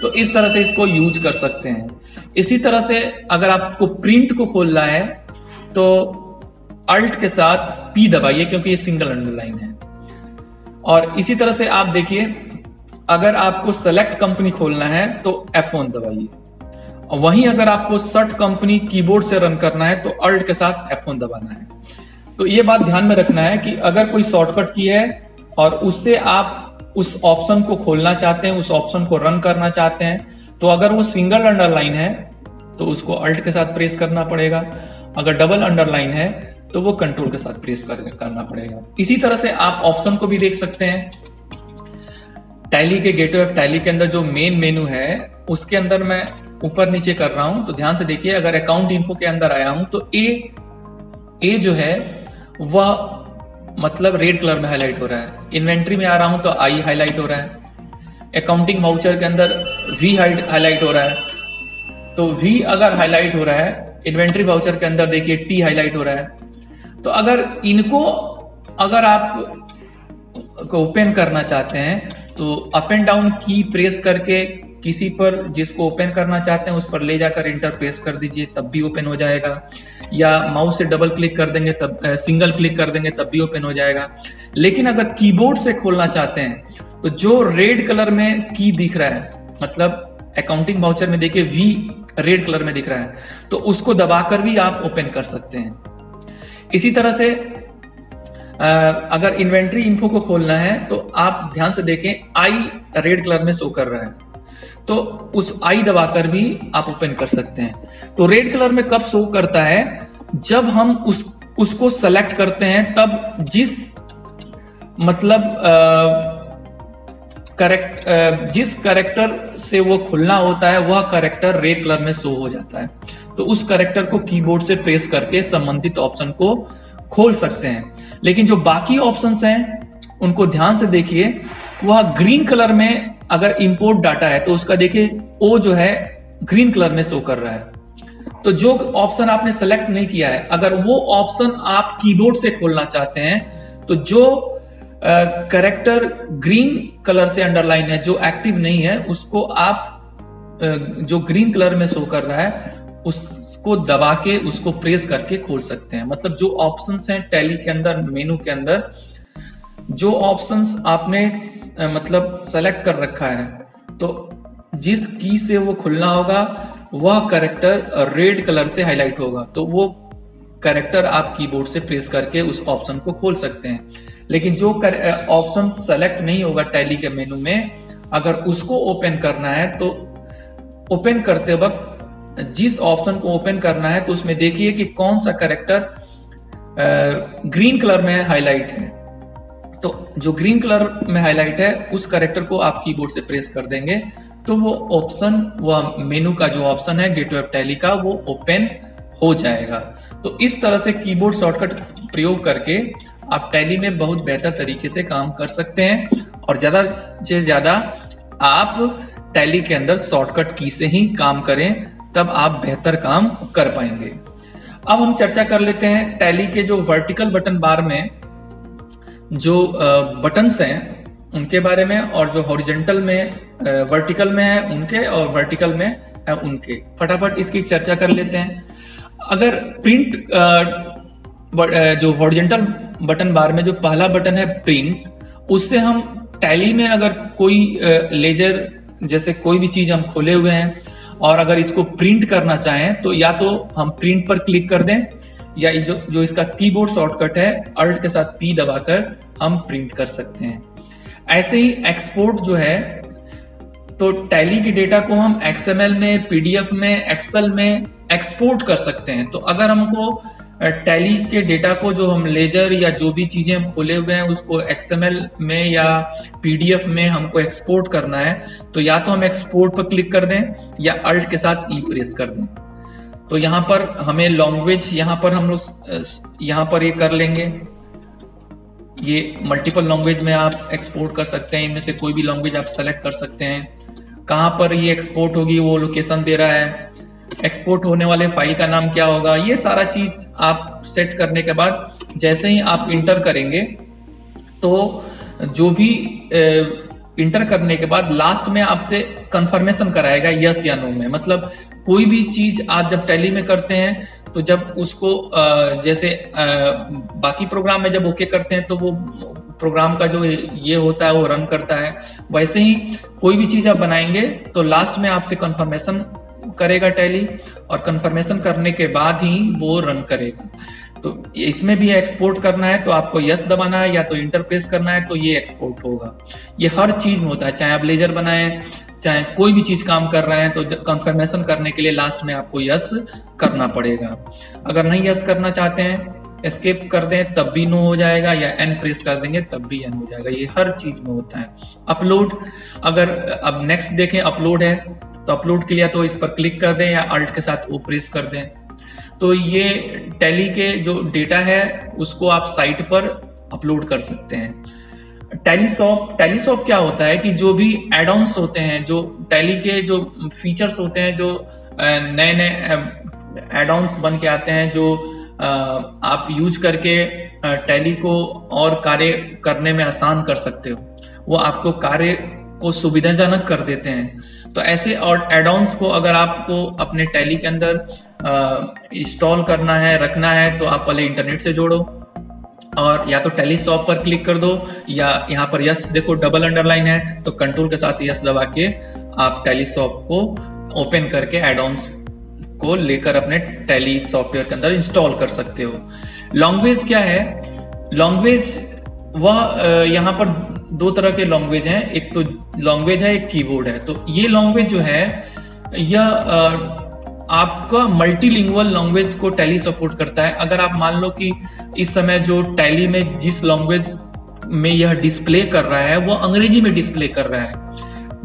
तो इस तरह से इसको यूज कर सकते हैं। इसी तरह से अगर आपको प्रिंट को खोलना है तो अल्ट के साथ पी दबाइए क्योंकि ये सिंगल अंडरलाइन है। और इसी तरह से आप देखिए अगर आपको सेलेक्ट कंपनी खोलना है तो F1 दबाइए, और वहीं अगर आपको सर्ट कंपनी कीबोर्ड से रन करना है तो अल्ट के साथ F1 दबाना है। तो ये बात ध्यान में रखना है कि अगर कोई शॉर्टकट की है और उससे आप उस ऑप्शन को खोलना चाहते हैं, उस ऑप्शन को रन करना चाहते हैं, तो अगर वो सिंगल अंडरलाइन है तो उसको अल्ट के साथ प्रेस करना पड़ेगा। अगर डबल अंडरलाइन है तो वो कंट्रोल के साथ प्रेस करना पड़ेगा। इसी तरह से आप ऑप्शन को भी देख सकते हैं। टैली के गेटवे ऑफ टैली के अंदर जो मेन मेनू है उसके अंदर मैं ऊपर नीचे कर रहा हूं तो ध्यान से देखिए। अगर अकाउंट इन्फो के अंदर आया हूं तो ए जो है वह मतलब रेड कलर में हाईलाइट हो रहा है। इन्वेंट्री में आ रहा हूं तो आई हाईलाइट हो रहा है। अकाउंटिंग वाउचर के अंदर वी हाईलाइट हो रहा है। तो V अगर हाईलाइट हो रहा है, इन्वेंट्री वाउचर के अंदर देखिए T हाईलाइट हो रहा है। तो अगर आप ओपन करना चाहते हैं तो अप एंड डाउन की प्रेस करके किसी पर जिसको ओपन करना चाहते हैं उस पर ले जाकर इंटर प्रेस कर दीजिए, तब भी ओपन हो जाएगा। या माउस से डबल क्लिक कर देंगे, तब सिंगल क्लिक कर देंगे, तब भी ओपन हो जाएगा। लेकिन अगर कीबोर्ड से खोलना चाहते हैं तो जो रेड कलर में की दिख रहा है, मतलब अकाउंटिंग वाउचर में देखिए V रेड कलर में दिख रहा है, तो उसको दबाकर भी आप ओपन कर सकते हैं। इसी तरह से अगर इन्वेंट्री इन्फो को खोलना है तो आप ध्यान से देखें I रेड कलर में शो कर रहा है, तो उस I दबाकर भी आप ओपन कर सकते हैं। तो रेड कलर में कब शो करता है? जब हम उसको सेलेक्ट करते हैं, तब जिस जिस कैरेक्टर से वो खुलना होता है वह कैरेक्टर रेड कलर में शो हो जाता है। तो उस कैरेक्टर को कीबोर्ड से प्रेस करके संबंधित ऑप्शन को खोल सकते हैं। लेकिन जो बाकी ऑप्शंस हैं उनको ध्यान से देखिए, वह ग्रीन कलर में अगर इंपोर्ट डाटा है तो उसका देखिए O जो है ग्रीन कलर में शो कर रहा है। तो जो ऑप्शन आपने सेलेक्ट नहीं किया है, अगर वो ऑप्शन आप कीबोर्ड से खोलना चाहते हैं तो जो कैरेक्टर ग्रीन कलर से अंडरलाइन है, जो एक्टिव नहीं है, उसको आप जो ग्रीन कलर में शो कर रहा है उसको दबा के उसको प्रेस करके खोल सकते हैं। मतलब जो ऑप्शंस हैं टैली के अंदर, मेनू के अंदर, जो ऑप्शंस आपने मतलब सेलेक्ट कर रखा है, तो जिस की से वो खुलना होगा वह कैरेक्टर रेड कलर से हाईलाइट होगा, तो वो कैरेक्टर आप कीबोर्ड से प्रेस करके उस ऑप्शन को खोल सकते हैं। लेकिन जो ऑप्शन सेलेक्ट नहीं होगा टैली के मेनू में, अगर उसको ओपन करना है तो ओपन करते वक्त जिस ऑप्शन को ओपन करना है तो उसमें देखिए कि कौन सा कैरेक्टर ग्रीन कलर में हाईलाइट है। तो जो ग्रीन कलर में हाईलाइट है उस कैरेक्टर को आप कीबोर्ड से प्रेस कर देंगे तो वो ऑप्शन, वह मेनू का जो ऑप्शन है गेटवे ऑफ टैली का, वो ओपन हो जाएगा। तो इस तरह से कीबोर्ड शॉर्टकट प्रयोग करके आप टैली में बहुत बेहतर तरीके से काम कर सकते हैं और ज्यादा से ज्यादा आप टैली के अंदर शॉर्टकट की से ही काम करें, तब आप बेहतर काम कर पाएंगे। अब हम चर्चा कर लेते हैं टैली के जो वर्टिकल बटन बार में जो बटन्स हैं उनके बारे में, और जो हॉरिजॉन्टल में वर्टिकल में है उनके और वर्टिकल में है उनके। फटाफट इसकी चर्चा कर लेते हैं। अगर प्रिंट जो हॉरिजॉन्टल बटन बार में जो पहला बटन है प्रिंट, उससे हम टैली में अगर कोई लेजर जैसे कोई भी चीज हम खोले हुए हैं और अगर इसको प्रिंट करना चाहें तो या तो हम प्रिंट पर क्लिक कर दें, या जो इसका कीबोर्ड शॉर्टकट है अल्ट के साथ P दबाकर हम प्रिंट कर सकते हैं। ऐसे ही एक्सपोर्ट जो है, तो टैली के डेटा को हम XML में, PDF में, एक्सेल में एक्सपोर्ट कर सकते हैं। तो अगर हमको टैली के डेटा को, जो हम लेजर या जो भी चीजें हम खोले हुए हैं उसको XML में या PDF में हमको एक्सपोर्ट करना है, तो या तो हम एक्सपोर्ट पर क्लिक कर दें या अल्ट के साथ E प्रेस कर दें। तो यहाँ पर हमें लैंग्वेज, यहाँ पर हम लोग यहाँ पर ये कर लेंगे, ये मल्टीपल लैंग्वेज में आप एक्सपोर्ट कर सकते हैं, इनमें से कोई भी लैंग्वेज आप सेलेक्ट कर सकते हैं। कहाँ पर ये एक्सपोर्ट होगी वो लोकेशन दे रहा है, एक्सपोर्ट होने वाले फाइल का नाम क्या होगा, ये सारा चीज आप सेट करने के बाद जैसे ही आप इंटर करेंगे तो जो भी इंटर करने के बाद लास्ट में आपसे कंफर्मेशन कराएगा यस या नो में। मतलब कोई भी चीज आप जब टैली में करते हैं तो जब उसको जैसे बाकी प्रोग्राम में जब ओके करते हैं तो वो प्रोग्राम का जो ये होता है वो रन करता है, वैसे ही कोई भी चीज आप बनाएंगे तो लास्ट में आपसे कंफर्मेशन करेगा टैली, और कंफर्मेशन करने के बाद ही वो रन करेगा। तो इसमें भी एक्सपोर्ट करना है तो आपको यस दबाना है या तो इंटर प्रेस करना है, तो ये एक्सपोर्ट होगा। ये हर चीज में होता है, चाहे आप लेजर बनाएं, चाहे कोई भी चीज काम कर रहे हैं, तो कंफर्मेशन करने के लिए लास्ट में आपको यस करना पड़ेगा। अगर नहीं यस करना चाहते हैं, एस्केप कर दें तब भी नो हो जाएगा, या एन प्रेस कर देंगे तब भी एन हो जाएगा। ये हर चीज में होता है। अपलोड, अगर अब नेक्स्ट देखें, अपलोड है तो अपलोड के लिए तो इस पर क्लिक कर दें या अल्ट के साथ ओ प्रेस कर दें। तो ये टैली के जो डेटा है उसको आप साइट पर अपलोड कर सकते हैं। टैलीसॉफ्ट क्या होता है कि जो भी एड ऑन्स होते हैं, जो टैली के जो फीचर्स होते हैं, जो नए नए एड ऑन्स बन के आते हैं जो आप यूज करके टैली को और कार्य करने में आसान कर सकते हो, वो आपको कार्य को सुविधाजनक कर देते हैं। तो ऐसे और एड ऑन्स को अगर आपको अपने टैली के अंदर इंस्टॉल करना है, रखना है, तो आप पहले इंटरनेट से जोड़ो और या तो टैली शॉप पर क्लिक कर दो, या यहाँ पर यस देखो डबल अंडरलाइन है तो कंट्रोल के साथ यस दबा के आप टैली शॉप को ओपन करके एड ऑन्स को लेकर अपने टैली सॉफ्टवेयर के अंदर इंस्टॉल कर सकते हो। लैंग्वेज क्या है? लैंग्वेज वह यहाँ पर दो तरह के लैंग्वेज हैं, एक तो लैंग्वेज है, एक कीबोर्ड है। तो ये लैंग्वेज जो है यह आपका मल्टीलिंगुअल लैंग्वेज को टैली सपोर्ट करता है। अगर आप मान लो कि इस समय जो टैली में जिस लैंग्वेज में यह डिस्प्ले कर रहा है वो अंग्रेजी में डिस्प्ले कर रहा है,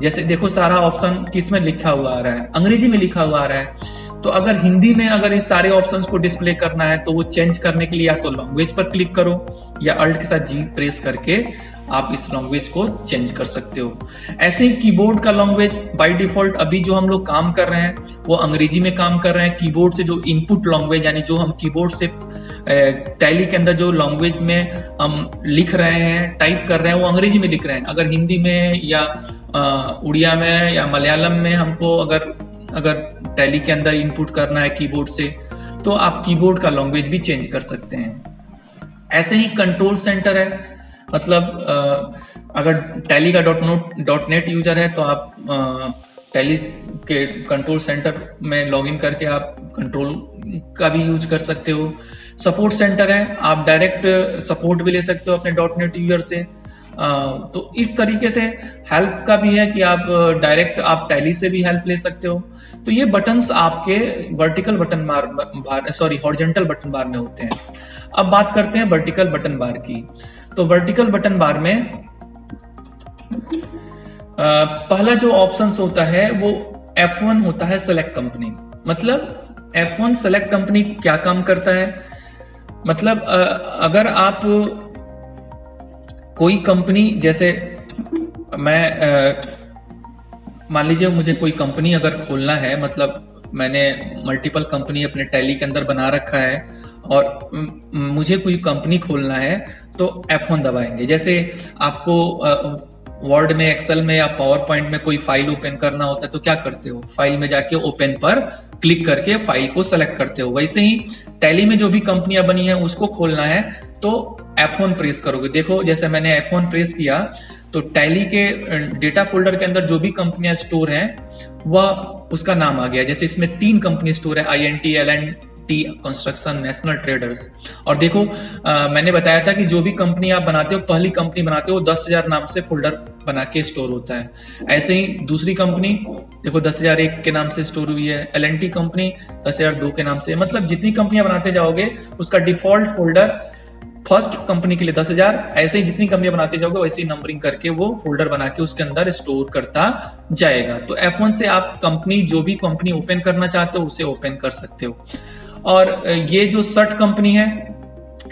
जैसे देखो सारा ऑप्शन किस में लिखा हुआ आ रहा है, अंग्रेजी में लिखा हुआ आ रहा है। तो अगर हिंदी में अगर इस सारे ऑप्शंस को डिस्प्ले करना है तो वो चेंज करने के लिए या तो लैंग्वेज पर क्लिक करो या अल्ट के साथ जी प्रेस करके आप इस लैंग्वेज को चेंज कर सकते हो। ऐसे ही कीबोर्ड का लैंग्वेज बाय डिफॉल्ट अभी जो हम लोग काम कर रहे हैं वो अंग्रेजी में काम कर रहे हैं। कीबोर्ड से जो इनपुट लैंग्वेज यानी जो हम कीबोर्ड से टैली के अंदर जो लैंग्वेज में हम लिख रहे हैं, टाइप कर रहे हैं, वो अंग्रेजी में लिख रहे हैं। अगर हिंदी में या उड़िया में या मलयालम में हमको अगर टैली के अंदर इनपुट करना है कीबोर्ड से, तो आप कीबोर्ड का लैंग्वेज भी चेंज कर सकते हैं। ऐसे ही कंट्रोल सेंटर है, मतलब अगर टैली का .NET यूजर है तो आप टैली के कंट्रोल सेंटर में लॉगिन करके आप कंट्रोल का भी यूज कर सकते हो। सपोर्ट सेंटर है, आप डायरेक्ट सपोर्ट भी ले सकते हो अपने .NET यूजर से। तो इस तरीके से हेल्प का भी है कि आप डायरेक्ट आप टैली से भी हेल्प ले सकते हो। तो ये बटन्स आपके वर्टिकल बटन बार हॉरिजॉन्टल बटन बार में होते हैं। अब बात करते हैं वर्टिकल बटन बार की। तो वर्टिकल बटन बार में पहला जो ऑप्शंस होता है वो F1 होता है, सेलेक्ट कंपनी। मतलब F1 सेलेक्ट कंपनी क्या काम करता है? मतलब अगर आप कोई कंपनी, जैसे मैं मान लीजिए मुझे कोई कंपनी अगर खोलना है, मतलब मैंने मल्टीपल कंपनी अपने टैली के अंदर बना रखा है और मुझे कोई कंपनी खोलना है तो F1 दबाएंगे। जैसे आपको वर्ड में, एक्सेल में या पावर पॉइंट में कोई फाइल ओपन करना होता है तो क्या करते हो? फाइल में जाके ओपन पर क्लिक करके फाइल को सेलेक्ट करते हो। वैसे ही टैली में जो भी कंपनियां बनी है उसको खोलना है तो F1 प्रेस करोगे। देखो जैसे मैंने F1 प्रेस किया तो टैली के डेटा फोल्डर के अंदर जो भी कंपनियां स्टोर है वह उसका नाम आ गया। जैसे इसमें 3 कंपनी स्टोर है, INT, LNT construction, national traders. और देखो मैंने बताया था कि जो भी कंपनी आप बनाते हो, पहली कंपनी बनाते हो 10,000 नाम से फोल्डर बना के स्टोर होता है। ऐसे ही दूसरी कंपनी देखो 10,001 के नाम से स्टोर हुई है, LNT कंपनी 10,002 के नाम से। मतलब जितनी कंपनियां बनाते जाओगे उसका डिफॉल्ट फोल्डर फर्स्ट कंपनी के लिए 10,000, ऐसे ही जितनी कंपनियां बनाते जाओगे वैसे ही नंबरिंग करके वो फोल्डर बना के उसके अंदर स्टोर करता जाएगा। तो F1 से आप कंपनी, जो भी कंपनी ओपन करना चाहते हो उसे ओपन कर सकते हो। और ये जो सर्ट कंपनी है,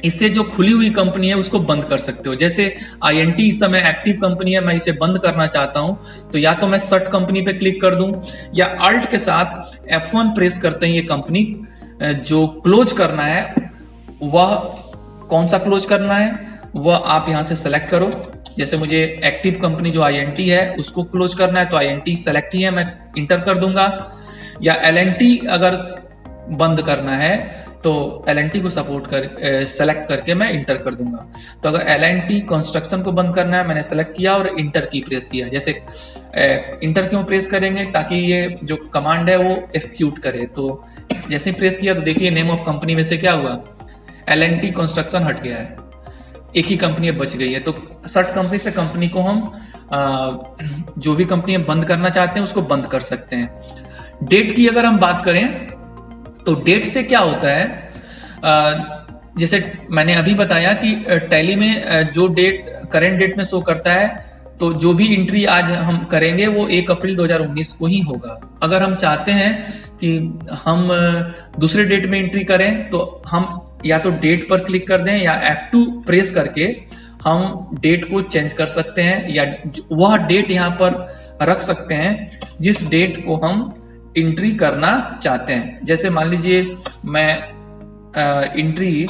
इससे जो खुली हुई कंपनी है उसको बंद कर सकते हो। जैसे INT इस समय एक्टिव कंपनी है, मैं इसे बंद करना चाहता हूं तो या तो मैं सर्ट कंपनी पे क्लिक कर दूं या अल्ट के साथ F1 प्रेस करते ही ये कंपनी जो क्लोज करना है, वह कौन सा क्लोज करना है वह आप यहां से सेलेक्ट करो। जैसे मुझे एक्टिव कंपनी जो INT है उसको क्लोज करना है तो INT सेलेक्ट ही है, मैं इंटर कर दूंगा। या LNT अगर बंद करना है तो LNT को सपोर्ट कर सेलेक्ट करके मैं इंटर कर दूंगा। तो अगर LNT कंस्ट्रक्शन को बंद करना है, मैंने सेलेक्ट किया और इंटर की प्रेस किया। जैसे इंटर क्यों प्रेस करेंगे? ताकि ये जो कमांड है वो एक्सिक्यूट करे। तो जैसे ही प्रेस किया तो देखिए नेम ऑफ कंपनी में से क्या हुआ, LNT कंस्ट्रक्शन हट गया है, एक ही कंपनी अब बच गई है। तो सर्ट कंपनी से कंपनी को हम जो भी कंपनी हम बंद करना चाहते हैं उसको बंद कर सकते हैं। डेट की अगर हम बात करें तो डेट से क्या होता है, जैसे मैंने अभी बताया कि टैली में जो डेट करंट डेट में शो करता है तो जो भी एंट्री आज हम करेंगे वो 1 अप्रैल 2019 को ही होगा। अगर हम चाहते हैं कि हम दूसरे डेट में एंट्री करें तो हम या तो डेट पर क्लिक कर दें या F2 प्रेस करके हम डेट को चेंज कर सकते हैं या वह डेट यहाँ पर रख सकते हैं जिस डेट को हम एंट्री करना चाहते हैं। जैसे मान लीजिए मैं एंट्री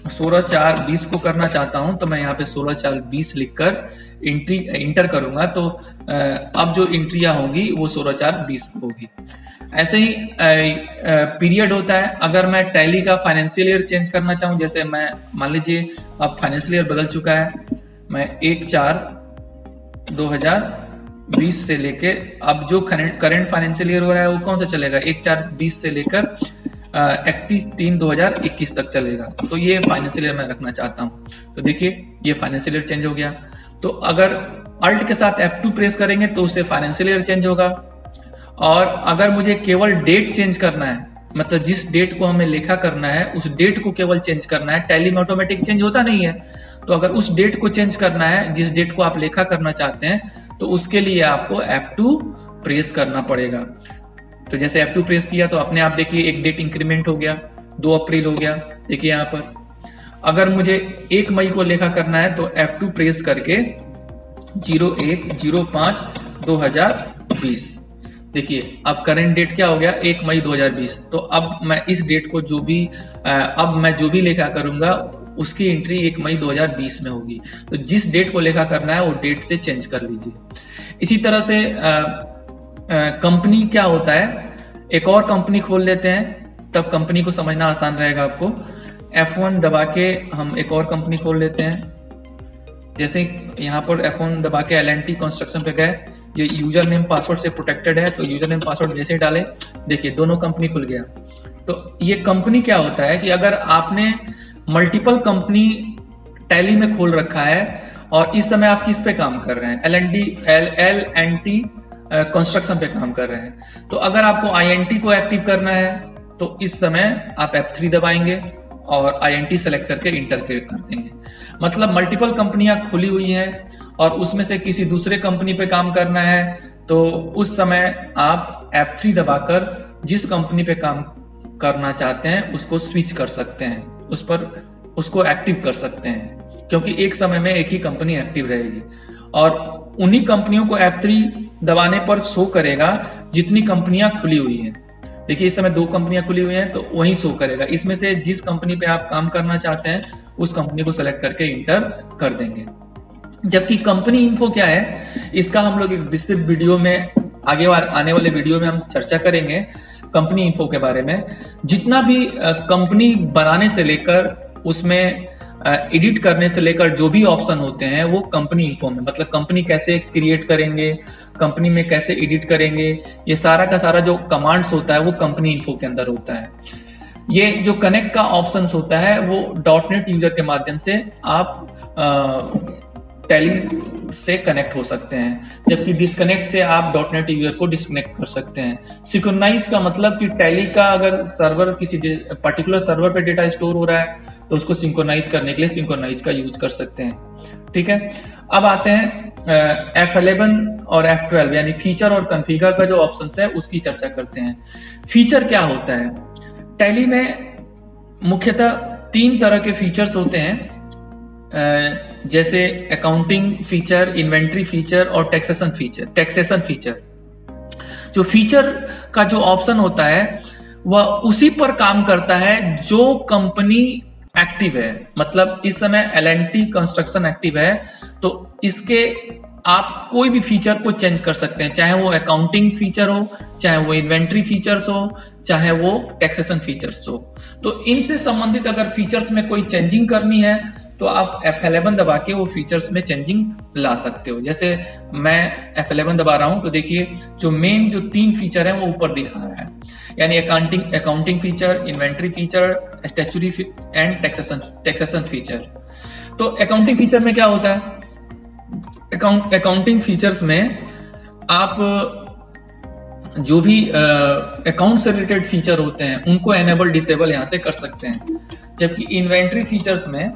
16/4/20 को करना चाहता हूं, तो मैं यहाँ पे 16/4/20 लिखकर एंट्री इंटर करूंगा, तो अब जो एंट्रियां होंगी वो 16/4/20 को होगी। ऐसे ही पीरियड होता है। अगर मैं टैली का फाइनेंशियल ईयर चेंज करना चाहूँ, जैसे मैं मान लीजिए अब फाइनेंशियल ईयर बदल चुका है, मैं 1/4/2020 से लेके अब जो करंट फाइनेंशियल ईयर हो रहा है वो कौन सा चलेगा, 1/4/20 से लेकर 31/3/2021 तक चलेगा। तो ये फाइनेंशियल ईयर मैं रखना चाहता हूँ। तो देखिए ये फाइनेंशियल ईयर चेंज हो गया। तो अगर अल्ट के साथ F2 प्रेस करेंगे तो उससे फाइनेंशियल ईयर चेंज होगा। और अगर मुझे केवल डेट चेंज करना है, मतलब जिस डेट को हमें लेखा करना है उस डेट को केवल चेंज करना है, टैली में ऑटोमेटिक चेंज होता नहीं है। तो अगर उस डेट को चेंज करना है, जिस डेट को आप लेखा करना चाहते हैं, तो उसके लिए आपको F2 प्रेस करना पड़ेगा। तो जैसे F2 प्रेस किया तो अपने आप देखिए एक डेट इंक्रीमेंट हो गया, 2 अप्रैल हो गया। देखिए यहाँ पर अगर मुझे 1 मई को लेखा करना है तो F2 प्रेस करके 01/05/2020। देखिए अब करंट डेट क्या हो गया, 1 मई 2020। तो अब मैं इस डेट को जो भी लेखा करूंगा उसकी एंट्री 1 मई 2020 में होगी। तो जिस डेट को लेखा करना है वो डेट से चेंज कर लीजिए। इसी तरह से कंपनी क्या होता है, एक और कंपनी खोल लेते हैं, तब कंपनी को समझना आसान रहेगा आपको। F1 दबा के हम एक और कंपनी खोल लेते हैं। जैसे यहाँ पर F1 दबा के L&T कंस्ट्रक्शन पे गए, ये यूजर नेम पासवर्ड से प्रोटेक्टेड है, तो यूजर नेम पासवर्ड जैसे डाले देखिए दोनों कंपनी खुल गया। तो ये कंपनी क्या होता है कि अगर आपने मल्टीपल कंपनी टैली में खोल रखा है और इस समय आप किस पे काम कर रहे हैं, L&T कंस्ट्रक्शन पे काम कर रहे हैं, तो अगर आपको INT को एक्टिव करना है तो इस समय आप F3 दबाएंगे और INT सेलेक्ट करके इंटर कर देंगे। मतलब मल्टीपल कंपनियां खुली हुई हैं और उसमें से किसी दूसरे कंपनी पे काम करना है तो उस समय आप F3 दबाकर जिस कंपनी पे काम करना चाहते हैं उसको स्विच कर सकते हैं, उसको एक्टिव कर सकते हैं, क्योंकि एक समय में एक ही कंपनी एक्टिव रहेगी और उन्हीं कंपनियों को F3 दबाने पर शो करेगा जितनी कंपनियां खुली हुई हैं। देखिए इस समय 2 कंपनियां खुली हुई हैं तो वही शो करेगा। इसमें से जिस कंपनी पे आप काम करना चाहते हैं उस कंपनी को सेलेक्ट करके इंटर कर देंगे। जबकि कंपनी इन्फो क्या है, इसका हम लोग एक विस्तृत वीडियो में आगे आने वाले वीडियो में हम चर्चा करेंगे कंपनी इन्फो के बारे में। जितना भी कंपनी बनाने से लेकर उसमें एडिट करने से लेकर जो भी ऑप्शन होते हैं वो कंपनी इन्फो में, मतलब कंपनी कैसे क्रिएट करेंगे, कंपनी में कैसे एडिट करेंगे, ये सारा का सारा जो कमांड्स होता है वो कंपनी इन्फो के अंदर होता है। ये जो कनेक्ट का ऑप्शन होता है वो .NET यूजर के माध्यम से आप टैली से कनेक्ट हो सकते हैं, जबकि डिस्कनेक्ट से आप .NET यूजर को डिस्कनेक्ट कर सकते हैं। सिंक्रोनाइज का मतलब कि टैली का अगर सर्वर किसी पर्टिकुलर सर्वर पे डेटा स्टोर हो रहा है तो उसको सिंक्रोनाइज करने के लिए सिंक्रोनाइज का यूज कर सकते हैं। ठीक है, अब आते हैं F11 और F12 यानी फीचर और कॉन्फ़िगर का जो ऑप्शन है उसकी चर्चा करते हैं। फीचर क्या होता है, टैली में मुख्यतः 3 तरह के फीचर्स होते हैं, जैसे अकाउंटिंग फीचर, इन्वेंट्री फीचर और टैक्सेशन फीचर। जो फीचर का जो ऑप्शन होता है वह उसी पर काम करता है जो कंपनी एक्टिव है। मतलब इस समय L&T कंस्ट्रक्शन एक्टिव है तो इसके आप कोई भी फीचर को चेंज कर सकते हैं, चाहे वो अकाउंटिंग फीचर हो, चाहे वो इन्वेंट्री फीचर्स हो, चाहे वो टैक्सेशन फीचर्स हो। तो इनसे संबंधित अगर फीचर्स में कोई चेंजिंग करनी है तो आप F11 दबा के वो फीचर्स में चेंजिंग ला सकते हो। जैसे मैं F11 दबा रहा हूं तो देखिए जो मेन जो 3 फीचर है वो ऊपर दिखा रहा है, यानी accounting feature, inventory feature, statutory and taxation feature. तो अकाउंटिंग फीचर में क्या होता है, अकाउंटिंग फीचर्स में आप जो भी अकाउंट से रिलेटेड फीचर होते हैं उनको एनेबल डिसेबल यहां से कर सकते हैं। जबकि इन्वेंट्री फीचर्स में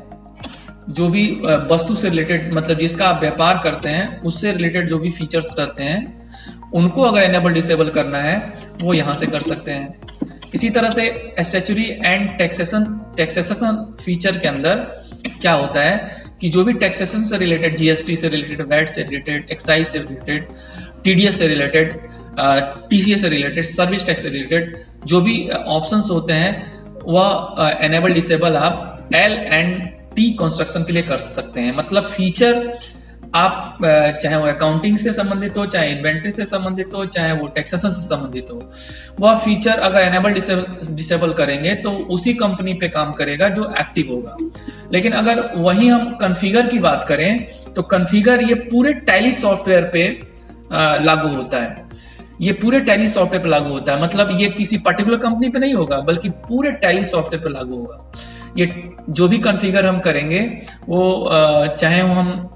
जो भी वस्तु से रिलेटेड, मतलब जिसका आप व्यापार करते हैं उससे रिलेटेड जो भी फीचर्स रहते हैं उनको अगर एनेबल डिसेबल करना है वो यहां से कर सकते हैं। इसी तरह से स्टैट्यूटरी एंड टैक्सेशन फीचर के अंदर क्या होता है कि जो भी टैक्सेशन से रिलेटेड, GST से रिलेटेड, वैट से रिलेटेड, एक्साइज से रिलेटेड, TDS से रिलेटेड TCS से रिलेटेड, सर्विस टैक्स से रिलेटेड जो भी ऑप्शंस होते हैं वह एनेबल डिसेबल आप L&T कंस्ट्रक्शन के लिए कर सकते हैं। मतलब फीचर आप चाहे वो अकाउंटिंग से संबंधित हो, चाहे इन्वेंट्री से संबंधित हो, चाहे वो टैक्सेशन से संबंधित हो, वह फीचर अगर एनेबल डिसेबल करेंगे तो उसी कंपनी पे काम करेगा जो एक्टिव होगा। लेकिन अगर वही हम कॉन्फ़िगर की बात करें तो कॉन्फ़िगर ये पूरे टैली सॉफ्टवेयर पे लागू होता है। ये पूरे टैली सॉफ्टवेयर पे लागू होता है, मतलब ये किसी पर्टिकुलर कंपनी पे नहीं होगा बल्कि पूरे टैली सॉफ्टवेयर पे लागू होगा। ये जो भी कॉन्फ़िगर हम करेंगे वो चाहे वो हम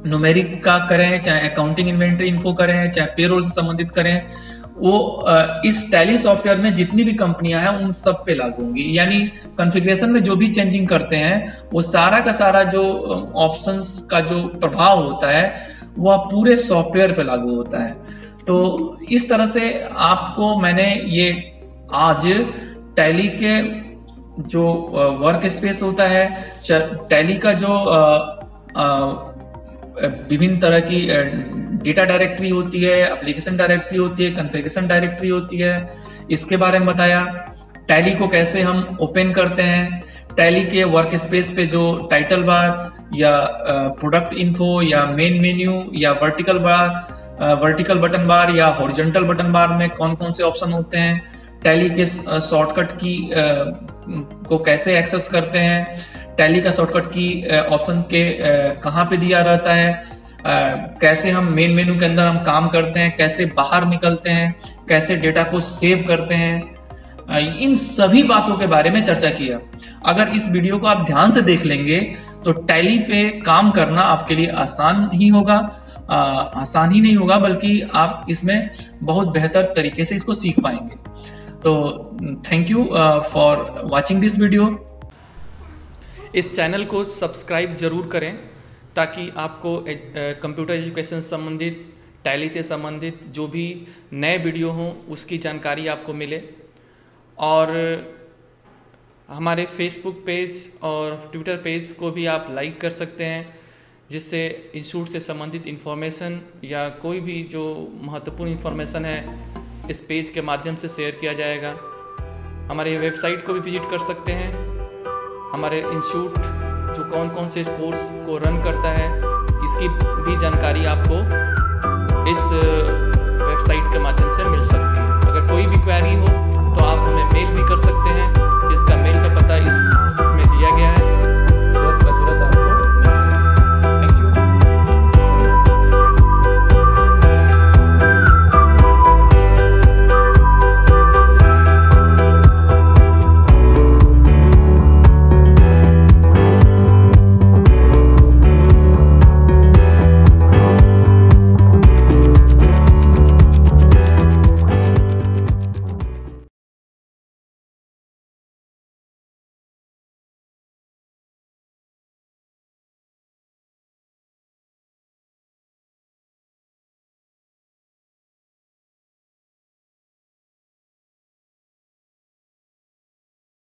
न्यूमेरिक का करें, चाहे अकाउंटिंग इन्वेंट्री इन्फो करें, चाहे पेरोल से संबंधित करें, वो इस टैली सॉफ्टवेयर में जितनी भी कंपनियां हैं उन सब पे लागू होंगी। यानी कॉन्फ़िगरेशन में जो भी चेंजिंग करते हैं वो सारा का सारा जो ऑप्शंस का जो प्रभाव होता है वह पूरे सॉफ्टवेयर पे लागू होता है। तो इस तरह से आपको मैंने ये आज टैली के जो वर्क स्पेस होता है, टैली का जो विभिन्न तरह की डेटा डायरेक्टरी होती है, एप्लीकेशन डायरेक्टरी होती है, कॉन्फ़िगरेशन डायरेक्टरी होती है, इसके बारे में बताया। टैली को कैसे हम ओपन करते हैं, टैली के वर्क स्पेस पे जो टाइटल बार या प्रोडक्ट इन्फो या मेन मेन्यू या वर्टिकल बटन बार या हॉरिजॉन्टल बटन बार में कौन कौन से ऑप्शन होते हैं, टैली के शॉर्टकट की को कैसे एक्सेस करते हैं, टैली का शॉर्टकट की ऑप्शन के कहाँ पे दिया रहता है, कैसे हम मेन मेनू के अंदर हम काम करते हैं, कैसे बाहर निकलते हैं, कैसे डेटा को सेव करते हैं, इन सभी बातों के बारे में चर्चा किया। अगर इस वीडियो को आप ध्यान से देख लेंगे तो टैली पे काम करना आपके लिए आसान ही होगा, आसान ही नहीं होगा बल्कि आप इसमें बहुत बेहतर तरीके से इसको सीख पाएंगे। तो thank you for watching this video. इस चैनल को सब्सक्राइब जरूर करें ताकि आपको कंप्यूटर एजुकेशन से संबंधित, टैली से संबंधित जो भी नए वीडियो हों उसकी जानकारी आपको मिले। और हमारे फेसबुक पेज और ट्विटर पेज को भी आप लाइक कर सकते हैं, जिससे इंस्टीट्यूट से संबंधित इन्फॉर्मेशन या कोई भी जो महत्वपूर्ण इन्फॉर्मेशन है इस पेज के माध्यम से शेयर किया जाएगा। हमारे वेबसाइट को भी विजिट कर सकते हैं। हमारे इंस्टीट्यूट जो कौन कौन से कोर्स को रन करता है इसकी भी जानकारी आपको इस वेबसाइट के माध्यम से मिल सकती है। अगर कोई भी क्वेरी हो तो आप हमें मेल भी कर सकते हैं।